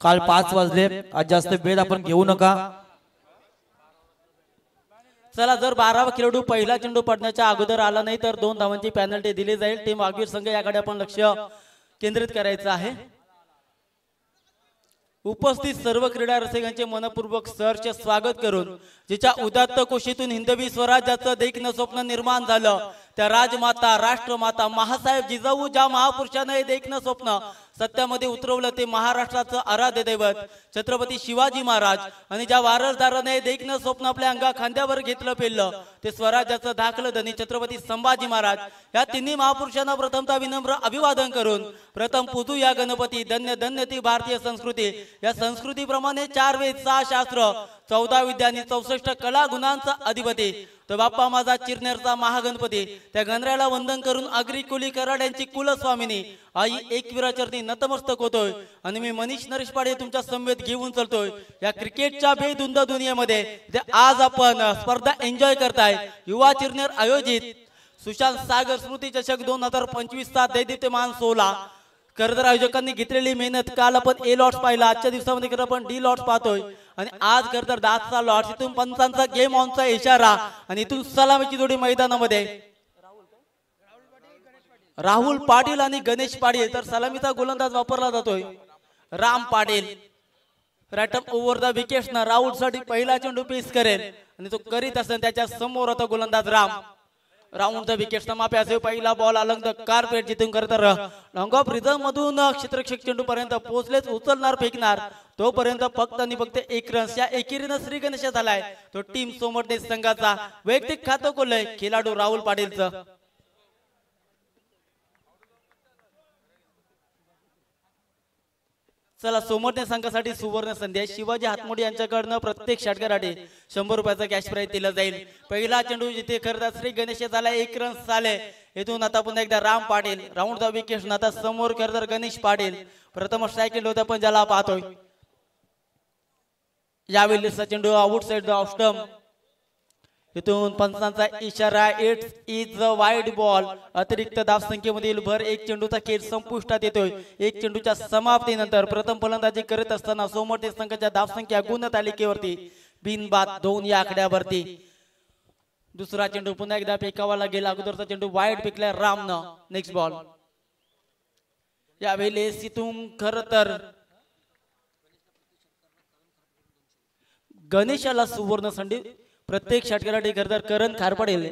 काल 5 वाजले, आज जास्त वेळ आपण घेऊ नका। चला, जर 12वा खेळाडू पहिला चेंडू पडण्याच्या अगोदर आला नाही तर 2 धावांची पेनल्टी दिली जाईल। टीम वाघवीर संघ याकडे आपण लक्ष केंद्रित करायचं आहे। उपस्थित सर्व क्रीडा रसिकांचे मनपूर्वक सहर्ष स्वागत करून जिच्या उदात्त कुशीतून हिंदवी स्वराज्याचं देखणं स्वप्न निर्माण झालं, त्या राजमाता राष्ट्रमाता महासाहेब जिजाऊ ज्या महापुरुषाने देखणं स्वप्न सत्यामध्ये उतरवलं ते महाराष्ट्राचं आराध्य दैवत छत्रपती शिवाजी महाराज, आणि ज्या वारसदाराने देखणं स्वप्न आपल्या अंगा खांद्यावर घेतलं पेललं ते स्वराज्याचं धाकलं धनी छत्रपती संभाजी महाराज। या तिन्ही महापुरुषांना प्रथमतः विनम्र अभिवादन करून प्रथम पूजू या गणपती। धन्य धन्य ती भारतीय संस्कृती। या संस्कृतीप्रमाणे 4 वेद 6 शास्त्र 14 विद्या आणि 64 कला गुणांचा अधिपती तो बाप्पा माझा चिरनेरचा महागणपती। त्या गणरायाला वंदन करून आगरी कुली कराड्यांची कुलस्वामिनी आई एकविराचरणी नतमस्तक होतोय आणि मी मनीष नरेश पाडे तुमच्या समवेत घेऊन चलतोय या क्रिकेटच्या बेधुंद दुनियेमध्ये। आज आपण स्पर्धा एन्जॉय करताय युवा चिरनेर आयोजित सुशांत सागर स्मृती चषक 2025 चा दैदिप्यमान 16 खरतर आयोजकांनी घेतलेली मेहनत। काल आपण ए लॉट्स पाहिला, आजच्या दिवसामध्ये खरं आपण डी लॉट्स पाहतोय आणि आज खरतर 10चा लॉट्स। इथून पंचांचा गेम ऑनचा इशारा आणि इथून सलामीची जोडी मैदानामध्ये राहुल पाटील आणि गणेश पाटील। तर सलामीचा गोलंदाज वापरला जातोय Ram Patil. Right up over the wickets ना राहुल साठी पहिला चेंडू पेस करेल आणि तो करीत असताना त्याच्या समोर होता गोलंदाज राम। राउंड द विकेट्स ना मापे असे पहिला बॉल अलंग द कार्पेट जिथून खरतर लॉंग ऑफ रिझर्व मधून क्षेत्ररक्षक चेंडू पर्यंत पोहोचलेच उचलणार फेकणार तोपर्यंत फक्त आणि फक्त 1 रन। या एकेरीने श्री गणेश झालाय तो टीम सोमवडे संघाचा वैयक्तिक खातं खोललंय खेळाडू राहुल पाटीलचं। चला, सोमवडे संघासाठी सुवर्ण संधी आहे। शिवाजी हातमोडी यांच्याकडनं प्रत्येक षटकारासाठी 100 रुपयाचा कॅश प्राइज दिला जाईल। पहिला चेंडू जिथे खरतर श्री गणेश झाला 1 रन झाले। इथून आता पुन्हा एकदा Ram Patil round the wickets आता समोर खरतर गणेश पाटील प्रथम स्ट्राइक होता पण ज्याला पाहतोय यावेळी चेंडू out side the off stump. इथून पंचांचा इशारा it's is a wide ball. अतिरिक्त धावसंख्येमधील भर 1 चेंडूचा खेळ संपुष्टात येतोय। 1 चेंडूच्या समाप्तीनंतर प्रथम फलंदाजी करत असताना सोमवडे संघाच्या धावसंख्या गुण तालिकेवरती बिनबाद 2 या आकड्यावरती। दुसरा चेंडू पुन्हा एकदा फेकावा गेला, अगोदरचा चेंडू वाईड फेकला रामनं। नेक्स्ट बॉल यावेळेस इथून खरतर गणेशाला सुवर्ण संधी। प्रत्येक षटकारासाठी खरतर करण खारपाडेल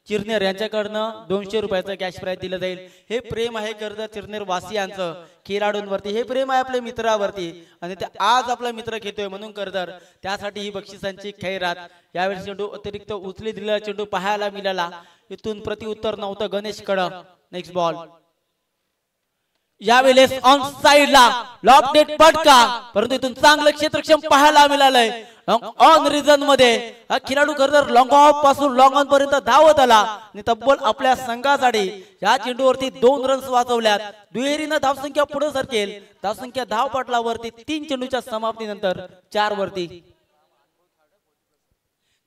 चिरनेर यांच्याकडनं 200 रुपयाचा कॅश प्राइज दिलं जाईल। हे प्रेम आहे खरतर चिरनेर वासियांचं खेळाडूंवरती, हे प्रेम आहे आपल्या मित्रावरती आणि ते आज आपला मित्र खेळतोय म्हणून खरतर त्यासाठी ही बक्षिसांची खैरात। यावेळी चेंडू अतिरिक्त उचली दिलेला चेंडू पाहायला मिळाला। इथून प्रतिउत्तर नव्हतं गणेशकडं। नेक्स्ट बॉल यावेळेस ऑन साइडला लॉफ्टेड फटका, परंतु इथून चांगलं क्षेत्रक्षम पाहायला मिळालंय। ऑन रिजन मध्ये हा खेळाडू खरतर लॉंग ऑफ पासून लॉंग ऑन पर्यंत धावत आला आणि तब्बल आपल्या संघासाठी या चेंडूवरती 2 रन्स वाचवल्यात। दुहेरीनं धावसंख्या पुढे सरकेल। धावसंख्या धावपटलावरती 3 चेंडूच्या समाप्तीनंतर 4 वरती।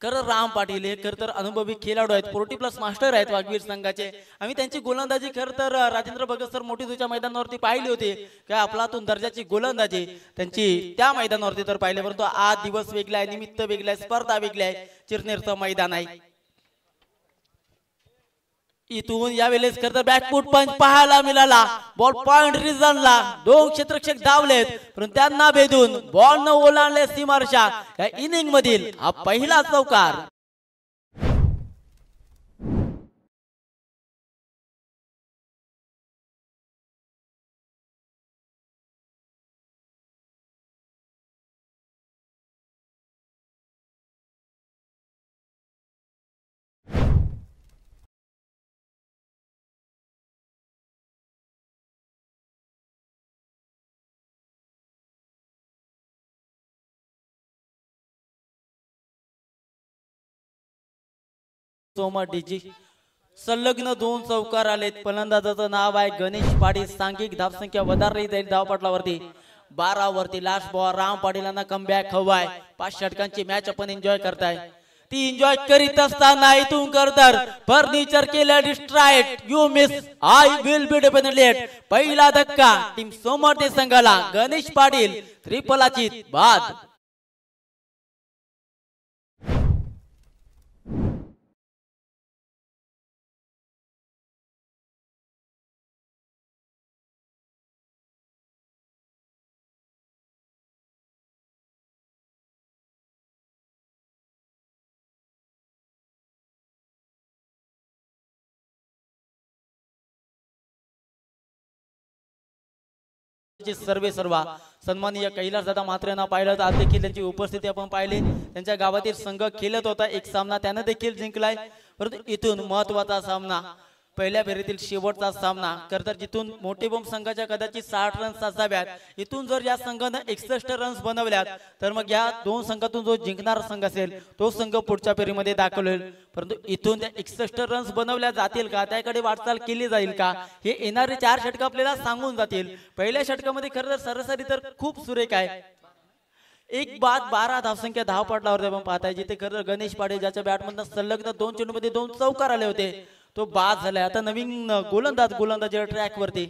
खरं राम पाटील हे खरतर अनुभवी खेळाडू आहेत, 40+ मास्टर आहेत वाघवीर संघाचे। आम्ही त्यांची गोलंदाजी खरतर राजेंद्र भगत सर मोठीच्या मैदानावरती पाहिली होती काय आपलातून दर्जाची गोलंदाजी त्यांची त्या मैदानावरती तर पाहिले, परंतु आज दिवस वेगळा आहे, निमित्त वेगळं आहे, स्पर्धा वेगळी आहे, चिरनेरचं मैदान आहे। इथून यावेळेस खरतर बॅकफूट पंच पाहायला मिळाला। बॉल पॉइंट रिजनला 2 क्षेत्ररक्षक धावलेत पण त्यांना भेदून बॉल न ओलांडले सीमारेषा। या इनिंग मधील हा पहिला चौकार। सोमडीजी संलग्न 2 चौकार आलेत। फलंदाजाचं नाव आहे गणेश पाटील। सांघिक धावसंख्या वधारली जाईल धावपटलावरती 12 वरती। लास्ट बॉल राम पाटीलांना कमबॅक हवाय। 5 षटकांची मॅच आपण एन्जॉय करताय। ती एन्जॉय करीत असताना इथून करतर फर्निचर केलं destroyed you miss I will be definitely पहिला धक्का टीम सोमवती संघाला गणेश पाटील त्रिपलाची बाद सर्वा सन्माननीय कैलास दादा मात्र यांना पाहिलं तर आज देखील त्यांची उपस्थिती आपण पाहिली त्यांच्या गावातील संघ खेळत होता एक सामना त्यानं देखील जिंकलाय परंतु इथून महत्वाचा सामना पहिल्या फेरीतील शेवटचा सामना करतर जिथून मोठे बॉम्ब संघाच्या कदाचित 60 रन्स असाव्यात इथून जर या संघाने 61 रन्स बनवल्यात तर मग या दोन संघातून जो जिंकणारा संघ असेल तो संघ पुढच्या फेरीमध्ये दाखल होईल परंतु इथून त्या 61 रन्स बनवल्या जातील का त्याकडे वाटचाल केली जाईल का हे येणारे 4 षटक आपल्याला सांगून जातील पहिल्या षटकामध्ये खरं तर सरासरी तर खूप सुरेख आहे एक बाद 12 धावसंख्या धावपटलावर आपण पाहताय जिथे खरं गणेश पाटील ज्याच्या बॅटमधून सलग 2 चेंडूमध्ये 2 चौकार आले होते तो बाद झालाय आता नवीन गोलंदाज ट्रॅक वरती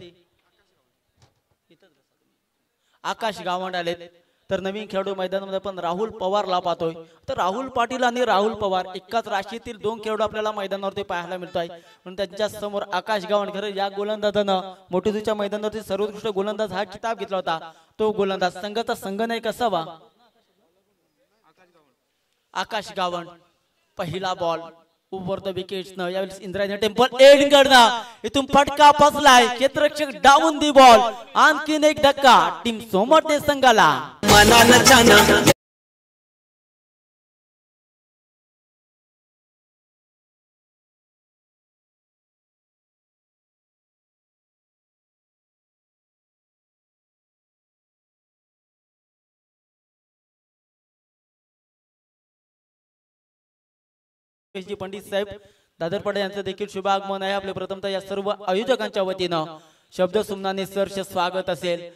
आकाश गावंड आलेत तर नवीन खेळाडू मैदानामध्ये आपण राहुल पवारला पाहतोय तर राहुल पाटील आणि राहुल पवार एकाच राशीतील 2 खेळाडू आपल्याला मैदानावरती पाहायला मिळतोय पण त्यांच्या समोर आकाश गावंड खरं या गोलंदाजानं मोठीदूच्या मैदानावरती सर्वोत्कृष्ट गोलंदाज हा किताब घेतला होता तो गोलंदाज संघाचा संघनायक असावा आकाश गावंड पहिला बॉल ओव्हर द विकेट्स न यावेळेस इंद्रायणी टेम्पल एंड करणार इथून फटका फसलाय क्षेत्ररक्षक डाऊन दी बॉल आणखीन एक धक्का टीम सोमवती संघाला पंडित साहेब दादरपाडे यांचं देखील शुभ आगमन आहे आपले प्रथमतः या सर्व आयोजकांच्या वतीनं शब्द सुमनाने सरचे स्वागत असेल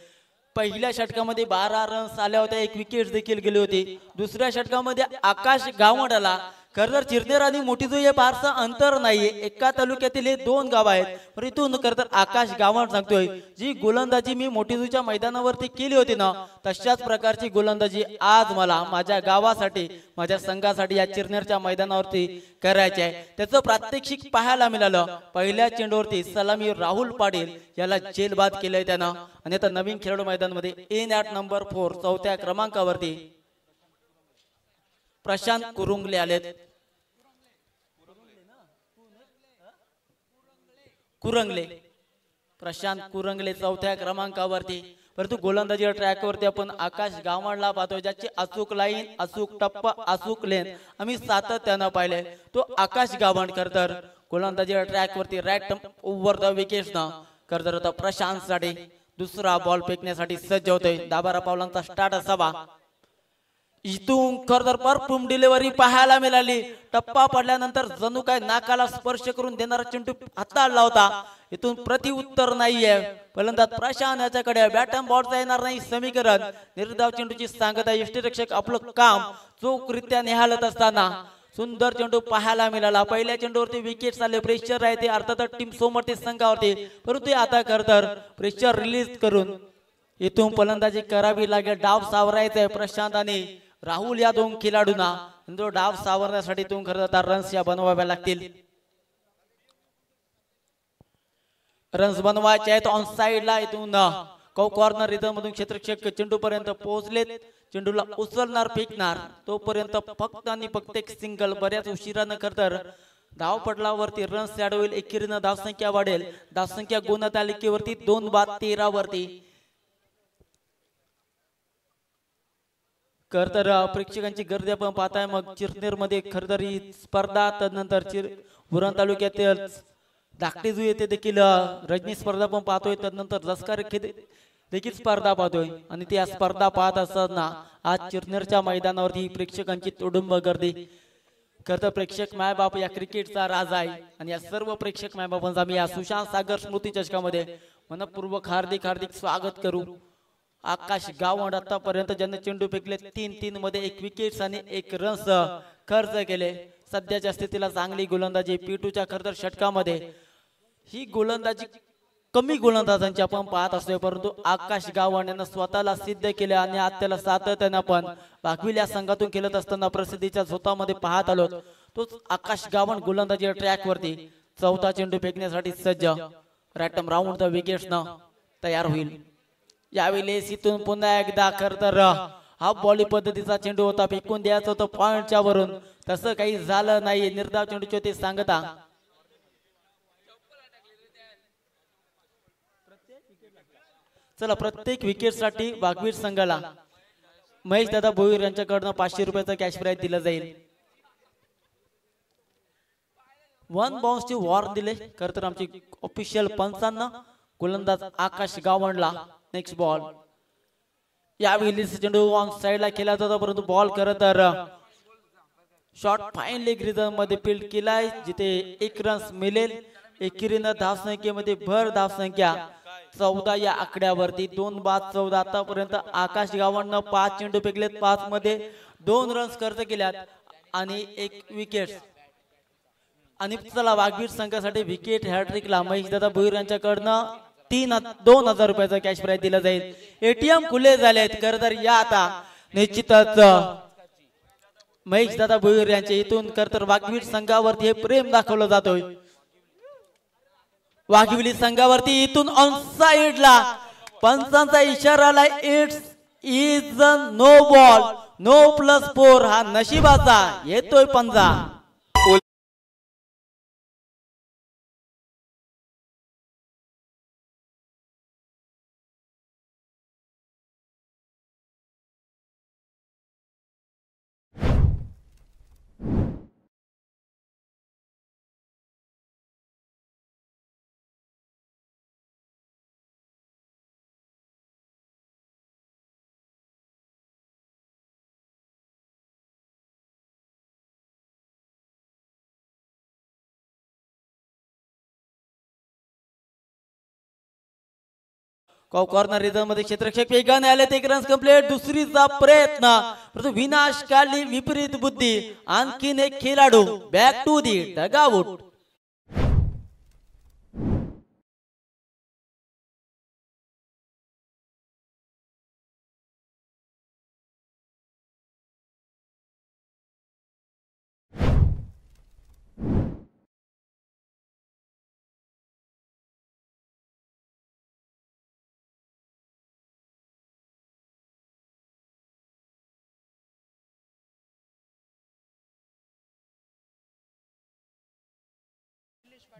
पहिल्या षटकामध्ये 12 रन्स आल्या होत्या एक विकेट देखील गेली होती दुसऱ्या षटकामध्ये आकाश गावंड आला खरतर चिरनेर आणि मोठीजू हे फारसं अंतर नाहीये एका तालुक्यातील हे 2 गाव आहेत पण इथून खरतर आकाश गावंड सांगतोय जी गोलंदाजी मी मोठीजूच्या मैदानावरती केली होती ना तशाच प्रकारची गोलंदाजी आज मला माझ्या गावासाठी माझ्या संघासाठी या चिरनेरच्या मैदानावरती करायची आहे त्याचं प्रात्यक्षिक पाहायला मिळालं पहिल्या चेंडूवरती सलामी राहुल पाटील याला जेलबाद केलंय त्यानं आणि आता नवीन खेळाडू मैदानामध्ये इन ॲट नंबर 4 चौथ्या क्रमांकावरती प्रशांत कुरुंगले आलेत कुरंगले प्रशांत कुरंगले चौथ्या क्रमांकावरती परंतु गोलंदाजी ट्रॅकवरती आपण आकाश गावंडला पाहतो ज्याची अचूक लाईन अचूक टप्पा अचूक लेन आम्ही सातत्यानं पाहिले तो आकाश गावंड करतर गोलंदाजी ट्रॅकवरती राईट ओव्हर द विकेट्स न करतर होता प्रशांत साठी दुसरा बॉल फेकण्यासाठी सज्ज होतोय 10-12 पावलांचा स्टार्ट असावा इथून खरतर परफ्यूम डिलिव्हरी पाहायला मिळाली टप्पा पडल्यानंतर जणू काय नाकाला स्पर्श करून देणारा चेंडू हाताळला होता इथून प्रतिउत्तर नाहीये फलंदाज प्रशांत याच्याकडे बॅटन बॉलचा येणार नाही समीकरण निर्धाव चेंडूची सांगता यष्टीरक्षक आपलं काम चोखरित्या निहाळत असताना सुंदर चेंडू पाहायला मिळाला पहिल्या चेंडूवरती विकेट्स आले प्रेशर आहे ते अर्थातच टीम सोमवती संघावरती परंतु आता खरतर प्रेशर रिलीज करून इथून फलंदाजी करावी लागेल डाव सावरायचा आहे प्रशांत आणि राहुल या 2 खेळाडूंना तो डाव सावरण्यासाठी इथून खरतर रन्स या बनवाव्या लागतील रन्स बनवायचे आहेत ऑन साइडला इथून कॉर्नर रिदम मधून क्षेत्ररक्षक चेंडू पर्यंत पोहोचलेत चेंडूला उचलणार फेकणार तोपर्यंत फक्त आणि फक्त एक सिंगल बऱ्याच उशिरानं खरतर धावपटलावरती रन्स ऍड होईल एकेरीनं धावसंख्या वाढेल धावसंख्या गुणतालिकेवरती 2 बाद 13 वरती खरतर प्रेक्षकांची गर्दी आपण पाहताय मग चिरनेर मध्ये खरतर ही स्पर्धा तदनंतर उरण तालुक्यातील धाकटे जो येते देखील रजनी स्पर्धा पण पाहतोय तदनंतर जसकार देखील स्पर्धा पाहतोय आणि त्या स्पर्धा पाहत असताना आज चिरनेरच्या मैदानावरती प्रेक्षकांची तुडुंब गर्दी खरतर प्रेक्षक मायबाप या क्रिकेटचा राजा आहे आणि या सर्व प्रेक्षक मायबापांचा मी या सुशांत सागर स्मृती चषकामध्ये मनपूर्वक हार्दिक स्वागत करू आकाश गावंड आतापर्यंत ज्यांनी चेंडू फेकले 3-3 मध्ये 1 विकेट्स आणि 1 रन्स खर्च केले. सध्याच्या स्थितीला चांगली गोलंदाजी P2च्या खरतर षटकामध्ये ही गोलंदाजी कमी गोलंदाजांची आपण पाहत असतोय, परंतु आकाश गावण यांना स्वतःला सिद्ध केले आणि आज त्याला सातत्याने आपण वाघविल या संघातून खेळत असताना प्रसिद्धीच्या झोतामध्ये पाहत आलो. तोच आकाश गावण गोलंदाजी ट्रॅक वरती चौथा चेंडू फेकण्यासाठी सज्ज. रॅटम राऊंड द विकेट्स न तयार होईल. यावेळी इथून पुन्हा एकदा खरतर हा बॉलिंग पद्धतीचा चेंडू होता, फेकून द्यायचं होतं पॉइंटच्या वरून, तसं काही झालं नाही. निर्धाव चेंडूचे ते सांगता. चला प्रत्येक विकेट साठी वाघवीर संघाला महेश दादा भोईर यांच्याकडनं 500 रुपयाचा कॅश प्राइज दिला जाईल. 1 बाउन्स ची वॉर दिले खर तर आमची ऑफिशियल पंचांना. गोलंदाज आकाश गावणला नेक्स्ट बॉल. यावेळी चेंडू ऑन साइडला केला जातो, परंतु बॉल खरं तर शॉर्ट फाईन लेग रिझन मध्ये फील्ड केलाय, जिथे 1 रन्स मिळेल. एकेरीनं धावसंख्येमध्ये भर धावसंख्या 14 या आकड्यावरती 2 बाद 14. आतापर्यंत आकाश गावणनं 5 चेंडू फेकलेत, 5 मध्ये 2 रन्स खर्च केल्यात आणि 1 विकेट. आणि चला वाघवीर संघासाठी विकेट हॅट्रिकला महेश दादा भोईर यांच्याकडनं 2,000 रुपयाचा कॅश प्राइज दिला जाईल. एटीएम खुले झाले आहेत खरं तर या आता निश्चितच महेश दादा भोईर यांचे इथून खरं तर वाघवीर संघावरती हे प्रेम दाखवलं जातोय. वाघविली संघावरती इथून ऑन साइडला पंचांचा इशारा आलाय. It's is no ball no +4. हा नशिबाचा येतोय पंजा. कॉर्नर रिझन मध्ये क्षेत्ररक्षक वेगाने आले. 1 रन्स कंप्लीट. दुसरीचा प्रयत्न, परंतु विनाशकाली विपरीत बुद्धी. आणखीन एक खेळाडू बॅक टू दी डगआउट.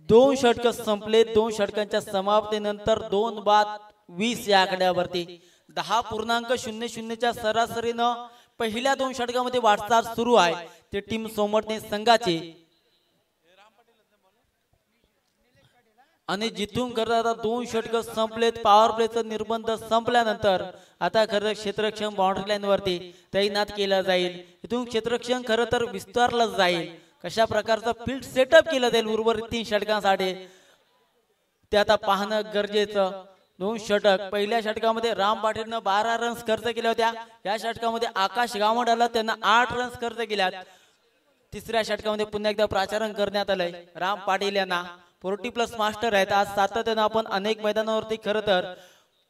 दोन षटक संपले. 2 षटकांच्या समाप्तीनंतर 2 बाद 20 या आकड्यावरती 10.00च्या सरासरीनं पहिल्या 2 षटकामध्ये वाटचाल सुरू आहे. ते टीम सोमटणे संघाची आणि जिथून खरं आता 2 षटक संपलेत. पॉवर प्लेचा निर्बंध संपल्यानंतर आता खरं क्षेत्ररक्षण बाउंड्री लाईन वरती तैनात केला जाईल. इथून क्षेत्ररक्षण खरं तर विस्तारलं जाईल. कशा प्रकारचा फील्ड सेटअप केलं जाईल उर्वरित 3 षटकांसाठी ते आता पाहणं गरजेचं. 2 षटक. पहिल्या षटकामध्ये राम पाटीलनं 12 रन्स खर्च केल्या होत्या. या षटकामध्ये आकाश गावण आला, त्यांना 8 रन्स खर्च केल्यात. तिसऱ्या षटकामध्ये पुन्हा एकदा प्राचारण करण्यात आलंय. राम पाटील यांना 40+ मास्टर आहेत. आज सातत्यानं आपण अनेक मैदानावरती खरं तर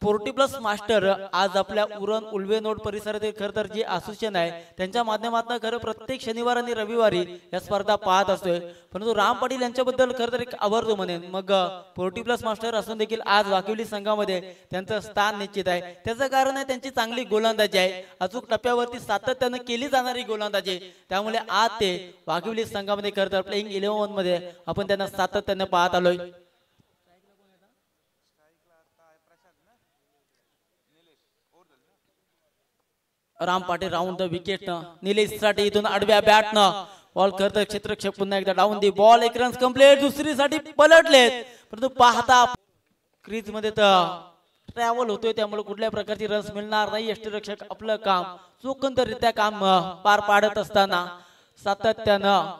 40+ मास्टर आज आपल्या उरण उल्वेनोड परिसरातील खरं तर जे असोसिएशन आहे त्यांच्या माध्यमातून खरं प्रत्येक शनिवार आणि रविवारी या स्पर्धा पाहत असतोय. परंतु राम पाटील यांच्याबद्दल खरं तर एक आवर्जून म्हणेन. मग 40+ मास्टर असून देखील आज वाघविली संघामध्ये त्यांचं स्थान निश्चित आहे. त्याचं कारण आहे त्यांची चांगली गोलंदाजी आहे. अचूक टप्प्यावरती सातत्यानं केली जाणारी गोलंदाजी. त्यामुळे आज ते वाघविली संघामध्ये खरं तर प्लेइंग 11 मध्ये आपण त्यांना सातत्यानं पाहत आलोय. Ram Patil round the wicket न निलेश साठी इथून आडव्या बॅट न बॉल करत क्षेत्ररक्षक पुन्हा एकदा down the ball. 1 runs complete. दुसरी साठी पलटलेत, परंतु पाहता क्रीज मध्ये ट्रॅव्हल होतोय, त्यामुळे कुठल्या प्रकारची रन्स मिळणार नाही. यष्टीरक्षक आपलं काम चोखंदरीत्या काम पार पाडत असताना सातत्यानं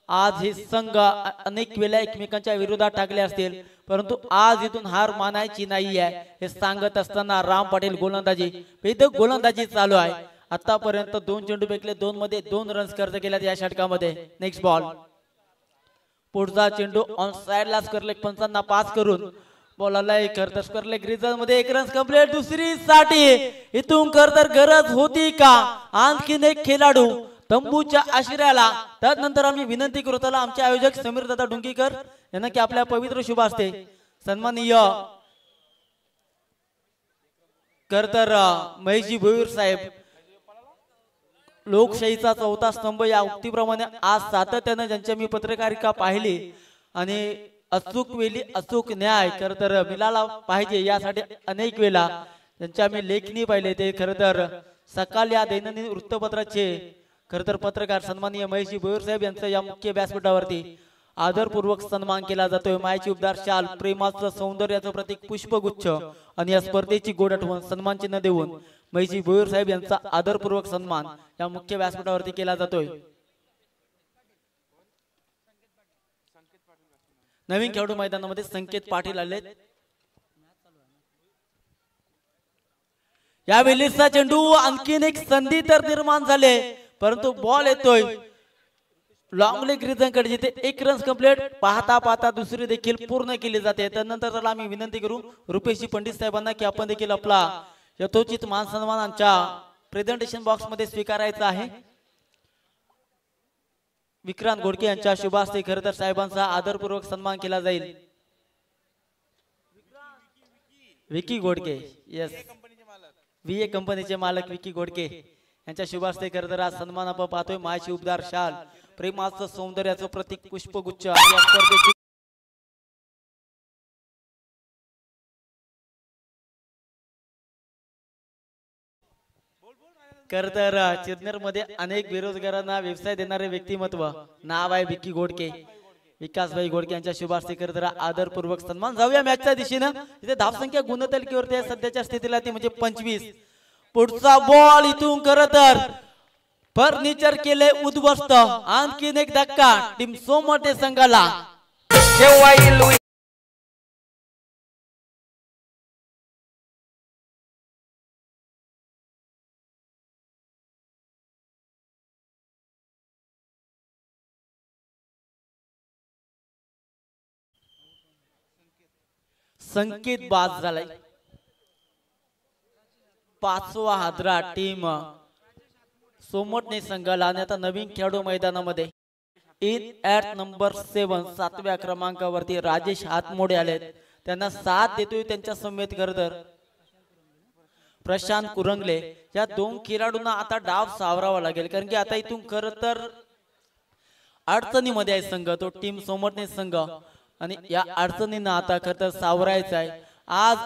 आज हे संघ अनेक वेळा एकमेकांच्या विरोधात टाकले असतील, परंतु आज इथून हार मानायची नाही आहे हे सांगत असताना राम पाटील गोलंदाजी चालू आहे. आतापर्यंत 2 चेंडू फेकले, 2 मध्ये 2 रन्स खर्च केल्यात या षटकामध्ये. नेक्स्ट बॉल, पुढचा चेंडू ऑन साइडला स्क्वेअरलेग पंचांना पास करून बॉलला एक खरतर स्क्वेअरलेग रिझन मध्ये 1 रन कंप्लीट. दुसरी साठी इथून खरतर गरज होती का आणखीन एक खेळाडू तंबूच्या आश्रयाला. त्यानंतर आम्ही विनंती करू त्याला आमचे आयोजक समीर दादा डुंगीकर यांना की आपल्या पवित्र शुभ असते सन्माननीय खरतर महेशजी भोईर साहेब, लोकशाहीचा चौथा स्तंभ या उक्तीप्रमाणे आज सातत्याने ज्यांच्या मी पत्रकारिता पाहिली आणि अचूक वेळी अचूक न्याय खरतर मिळाला पाहिजे यासाठी अनेक वेळा ज्यांच्या मी लेखणी पाहिले ते खरतर सकाळ या दैनंदिन वृत्तपत्राचे खरतर पत्रकार सन्माननीय महेशजी भोईर साहेब यांचं या मुख्य व्यासपीठावरती आदरपूर्वक सन्मान केला जातोय. मायेची उबदार शाल, प्रेमाचं सौंदर्याचं प्रतीक पुष्पगुच्छ आणि या स्पर्धेची गोड आठवण सन्मान चिन्ह देऊन महेशजी भोईर साहेब यांचा आदरपूर्वक सन्मान या मुख्य व्यासपीठावरती केला जातोय. नवीन खेळाडू मैदानामध्ये संकेत पाटील आले. या वेलीचा चेंडू आणखीन एक संधी तर निर्माण झाले परंतु बॉल येतोय लॉंग लेग रिझनकडे जिथे 1 रन कंप्लीट. पाहता पाहता दुसरी देखील पूर्ण केली जाते. त्यानंतर त्याला आम्ही विनंती करू रुपेशजी पंडित साहेबांना की आपण देखील आपला यथोचित मान सन्मान आमच्या प्रेझेंटेशन बॉक्स मध्ये स्वीकारायचा आहे. विक्रांत घोडके यांच्या शुभ हस्ते खरतर साहेबांचा आदरपूर्वक सन्मान केला जाईल. विकी घोडके, यस, VA कंपनीचे मालक विकी घोडके यांच्या शुभ हस्ते खरतर आज सन्मान आपण पाहतोय. मायेची उबदार शाल, प्रेमाचं सौंदर्याचं प्रतीक पुष्पगुच्छ आणि या स्पर्धेची खरतर चिरनेर मध्ये अनेक बेरोजगारांना व्यवसाय देणारे व्यक्तिमत्व नाव आहे विकी घोडके. विकासभाई घोडके यांच्या शुभ हस्ते खरतर आदरपूर्वक सन्मान. जाऊया मॅचच्या दिशेनं. इथे धावसंख्या गुणतालिकेवरती सध्याच्या स्थितीला ती म्हणजे 25. पुढचा बॉल इथून खरतर फर्निचर केले उद्ध्वस्त. आणखीन एक धक्का टीम सोमटे संघाला. संकेत बाद झालाय. 5वा हादरा टीम सोमटणे संघाला. आणि आता नवीन खेळाडू मैदानामध्ये इन ॲट नंबर 7 7व्या क्रमांकावरती राजेश हातमोडे आलेत. त्यांना साथ देतोय त्यांच्या समेत खरतर प्रशांत कुरंगले. या 2 खेळाडूंना आता डाव सावरावा लागेल कारण की आता इथून खरतर अडचणीमध्ये आहे संघ, तो टीम सोमटणे संघ. आणि या अडचणींना आता खरतर सावरायचं आहे. आज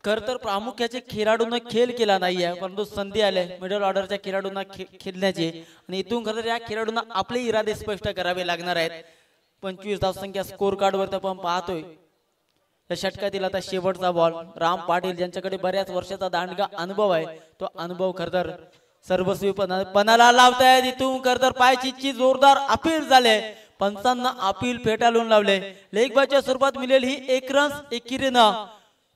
खरतर प्रामुख्याचे खेळाडूंना खेळ केला नाहीये परंतु संधी आले मिडल ऑर्डरच्या खेळाडूंना खेळण्याची. आणि इथून खरतर या खेळाडूंना आपले इरादे स्पष्ट करावे लागणार आहेत. 25 धावसंख्या स्कोर कार्ड वरती आपण पाहतोय. या षटकातील आता शेवटचा बॉल. राम पाटील ज्यांच्याकडे बऱ्याच वर्षाचा दांडगा अनुभव आहे तो अनुभव खरतर सर्वस्वी पणाला लावतायत. इथून खरतर पायचीची जोरदार अपील झाले. पंचांना अपील फेटाळून लावले. लेग बायच्या स्वरूपात मिळेल ही 1 रन एकिरीनं.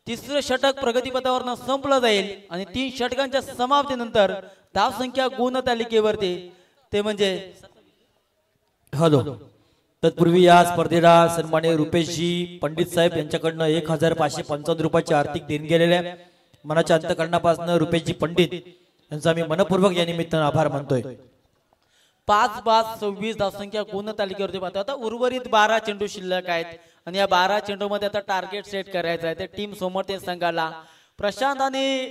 तिसरं षटक प्रगतीपथावरनं संपलं जाईल आणि 3 षटकांच्या समाप्तीनंतर धावसंख्या गुणतालिकेवरती ते म्हणजे हॅलो. तत्पूर्वी या स्पर्धेला सन्माननीय रुपेशजी पंडित साहेब यांच्याकडनं 1555 रुपयाची आर्थिक देणगी गेलेल्या मनाच्या अंतकरणापासून रुपेशजी पंडित यांचा मी मनपूर्वक या निमित्तानं आभार मानतोय. 5-5-26 धावसंख्या गुणतालिकेवरती पाहतो. आता उर्वरित 12 चेंडू शिल्लक आहेत आणि या 12 चेंडू मध्ये आता टार्गेट सेट करायचं आहे ते टीम सोमटे संघाला. प्रशांत आणि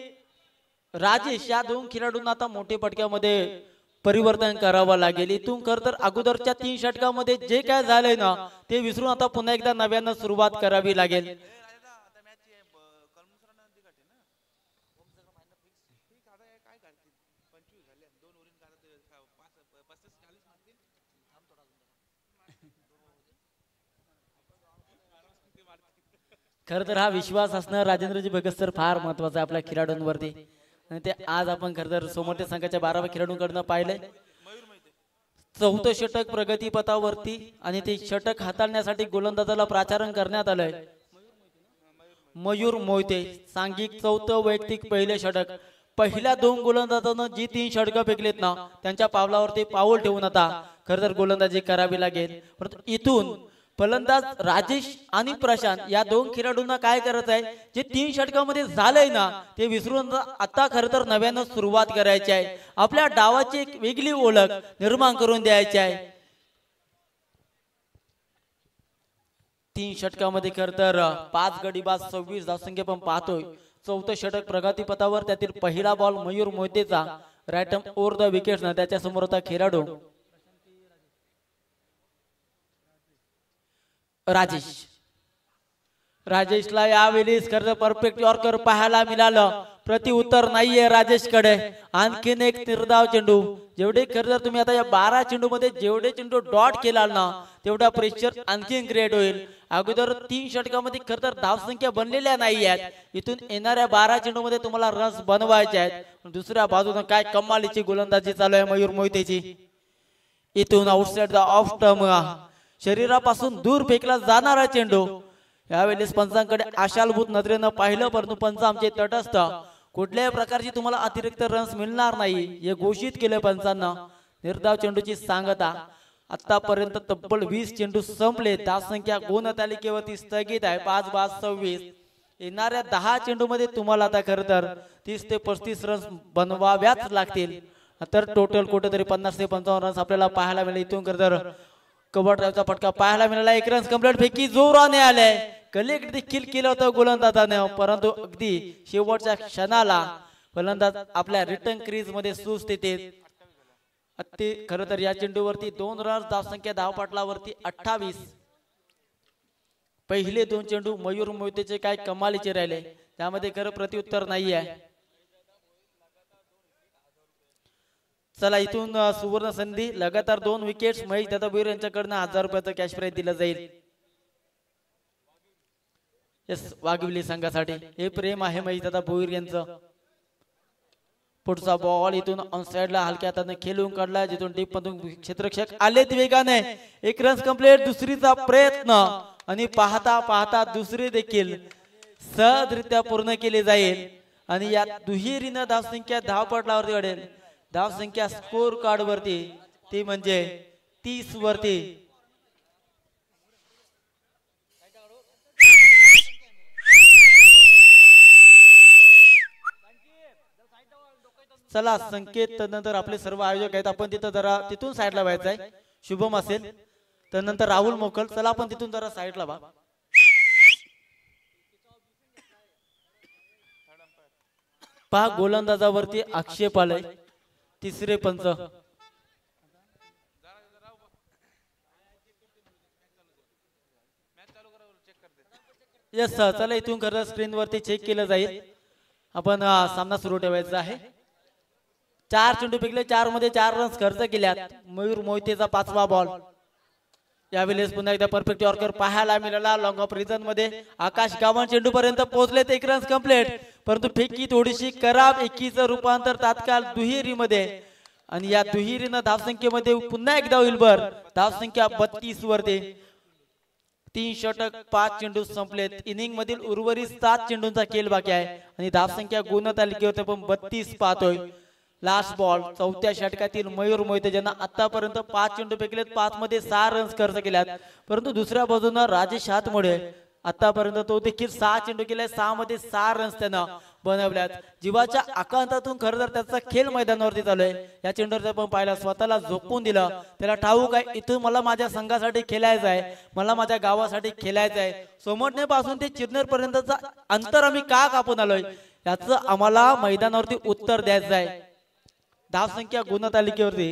राजेश या 2 खेळाडूंना आता मोठे पटक्यामध्ये परिवर्तन करावं लागेल. इथून खरतर अगोदरच्या 3 षटकामध्ये जे काय झालंय ना ते विसरून आता पुन्हा एकदा नव्यानं सुरुवात करावी लागेल. खरतर हा विश्वास असणं राजेंद्रजी भगत सर फार महत्वाचं आहे आपल्या खेळाडूंवरती. आणि ते आज आपण खरतर सोमटे संघाच्या 12व्या खेळाडूंकडनं पाहिलंय. 4थं षटक प्रगतीपथावरती आणि ते षटक हाताळण्यासाठी गोलंदाजाला प्राचारण करण्यात आलंय. मयूर मोहिते सांघिक 4थं वैयक्तिक पहिले षटक पहिल्या दोन गोलंदाजांना जी 3 षटकं फेकलेत ना त्यांच्या पावलावरती पाऊल ठेवून आता खरं तर गोलंदाजी करावी लागेल. परंतु इथून फलंदाज राजेश आणि प्रशांत या दोन खेळाडूंना काय करत आहे, जे 3 षटकामध्ये झालंय ना ते विसरून आता खरं तर नव्यानं सुरुवात करायची आहे. आपल्या डावाची एक वेगळी ओळख निर्माण करून द्यायची आहे. 3 षटकामध्ये खरं तर 5 गडी बाद 26 धावसंख्या पण पाहतोय. चौथं षटक प्रगतीपथावर, त्यातील पहिला बॉल मयूर मोहितेचा right arm over the wicket ना त्याच्या समोर होता खेळाडू राजेशला यावेळेस खरं परफेक्ट यॉर्कर पाहायला मिळालं. प्रतिउत्तर नाहीये राजेशकडे. आणखीन एक निर्धाव चेंडू. जेवढे खरं तर तुम्ही आता या 12 चेंडू मध्ये जेवढे चेंडू डॉट केला ना तेवढा प्रेशर आणखीन क्रिएट होईल. अगोदर 3 षटकामध्ये खरं तर धावसंख्या बनलेल्या नाही आहेत. इथून येणाऱ्या 12 चेंडू मध्ये तुम्हाला रन्स बनवायचे आहेत. दुसऱ्या बाजूने काय कमालीची गोलंदाजी चालू आहे मयूर मोहितेची. इथून आउटसाइड द ऑफ स्टंप शरीरापासून दूर फेकला जाणारा चेंडू. यावेळेस पंचांकडे आशालभूत नजरेनं पाहिलं, परंतु पंच आमचे तटस्थ. कुठल्याही प्रकारची तुम्हाला अतिरिक्त रन्स मिळणार नाही हे घोषित केले पंचांना. निर्धाव चेंडूची सांगता. आतापर्यंत तब्बल 20 चेंडू संपले. धावसंख्या गुण तालिकेवरती स्थगित आहे 5 बाद 26. येणाऱ्या 10 चेंडू मध्ये तुम्हाला आता खरं तर 30 ते 35 रन्स बनवाव्याच लागतील. तर टोटल कुठेतरी 50 ते 55 रन्स आपल्याला पाहायला मिळेल. इथून खरं तर कव्हर ड्राईव्हचा फटका पाहायला मिळाला. 1 रन्स कंप्लीट. फेकी जोराने आले. कलेक्ट देखील केलं होतं गोलंदाजाने, परंतु अगदी शेवटच्या क्षणाला फलंदाज आपल्या रिटर्न क्रीज मध्ये सुस्थितीत. ते खरं तर या चेंडूवरती 2 रन्स. धावसंख्या धावपटलावरती 28. पहिले 2 चेंडू मयूर मोहितेचे काय कमालीचे राहिले, त्यामध्ये खरं प्रतिउत्तर नाही आहे. चला इथून सुवर्ण संधी. लगातार 2 विकेट्स. महेश दादा भोईर यांच्याकडनं 1000 रुपयाचं कॅश प्राइज दिलं जाईल. वाघविली संघासाठी हे प्रेम आहे महेश दादा भोईर यांचं. पुढचा बॉल इथून ऑन साइडला हलक्या हाताने खेळून काढला, जिथून डीप मधून क्षेत्ररक्षक आलेत वेगाने. 1 रन्स कंप्लीट. दुसरीचा प्रयत्न आणि पाहता पाहता दुसरी देखील सहजरित्या पूर्ण केली जाईल. आणि या दुहेरीनं धावसंख्या धावपटलावरती वाढेल. धावसंख्या स्कोर कार्ड वरती ती म्हणजे 30 वरती. चला संकेत नंतर आपले सर्व आयोजक आहेत, आपण तिथं जरा तिथून साईडला व्हायचं आहे. शुभम असेल तर नंतर राहुल मोकल. चला आपण तिथून जरा साईडला व्हा. पहा गोलंदाजावरती आक्षेप आलाय. तिसरे पंच. यस सर, चला इथून खरं स्क्रीन वरती चेक केलं जाईल. आपण सामना सुरू ठेवायचा आहे. 4 चेंडू फेकले, 4 मध्ये 4 रन्स खर्च केल्यात. मयूर मोहितेचा 5वा बॉल. यावेळेस पुन्हा एकदा परफेक्ट यॉर्कर पाहायला मिळाला. लॉंग ऑफ रिझन मध्ये आकाश गावण चेंडू पर्यंत पोहोचलेत. 1 रन्स कंप्लीट, परंतु फेकी थोडीशी खराब. एकीचं रूपांतर तात्काळ दुहेरी मध्ये. आणि या दुहेरीनं धावसंख्येमध्ये पुन्हा एकदा होईल भर. धावसंख्या 32 वरती. 3 षटक 5 चेंडू संपलेत. इनिंग मधील उर्वरित 7 चेंडूंचा खेळ बाकी आहे आणि धावसंख्या गुण तालिकेवर आपण 32 पाहतोय. Last ball. 4थ्या षटकातील मयूर मोहिते ज्यांना आतापर्यंत 5 चेंडू फेकलेत, 5 मध्ये 6 रन्स खर्च केल्यात. परंतु दुसऱ्या बाजूने राजेश हातमुळे आतापर्यंत तो देखील 6 चेंडू केले, 6 मध्ये 6 रन्स त्यानं बनवल्यात. जीवाच्या आकांतातून खरं तर त्याचा खेळ मैदानावरती चालू आहे. या चेंडूवर आपण पाहिलं, स्वतःला झोपून दिलं. त्याला ठाऊक आहे इथून मला माझ्या संघासाठी खेळायचं आहे, मला माझ्या गावासाठी खेळायचं आहे. सोमटणे पासून ते चिरनेर पर्यंतचा अंतर आम्ही का कापून आलोय याचं आम्हाला मैदानावरती उत्तर द्यायचं आहे. धावसंख्या गुण तालिकेवरती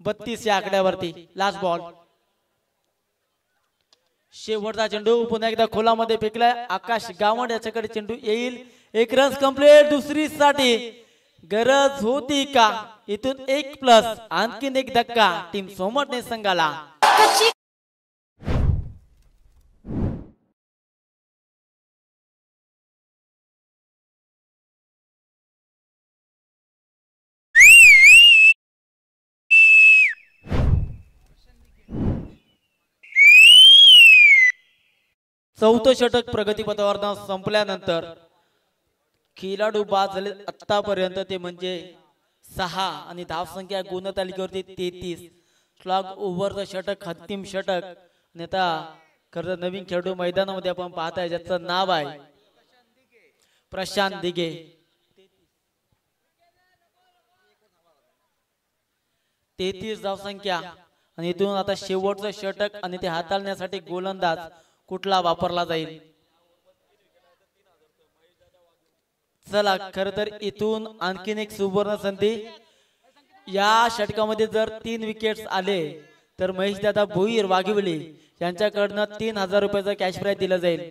32 या आकड्यावरती. Last ball. शेवटचा चेंडू पुन्हा एकदा खोलामध्ये फेकलाय. आकाश गावंड याच्याकडे चेंडू येईल. 1 रन्स कंप्लीट. दुसरी साठी गरज होती का? इथून 1+ आणखीन एक धक्का टीम सोमटणे संघाला. चौथं षटक प्रगतीपथावर संपल्यानंतर खेळाडू बाद झाले आतापर्यंत ते म्हणजे 6 आणि धावसंख्या गुणतालिकेवरती 33. स्लॉग ओव्हर षटक अंतिम षटक. आणि आता खरं नवीन खेळाडू मैदानामध्ये आपण पाहताय ज्याचं नाव आहे प्रशांत दिघे. 33 धावसंख्या. आणि इथून आता शेवटचं षटक आणि ते हाताळण्यासाठी गोलंदाज कुठला वापरला जाईल. चला खर तर इथून आणखीन एक सुवर्ण संधी. या षटकामध्ये जर 3 विकेट्स आले तर महेशदादा भोईर वाघिवली यांच्याकडनं 3000 रुपयाचा कॅश प्राइज दिला जाईल.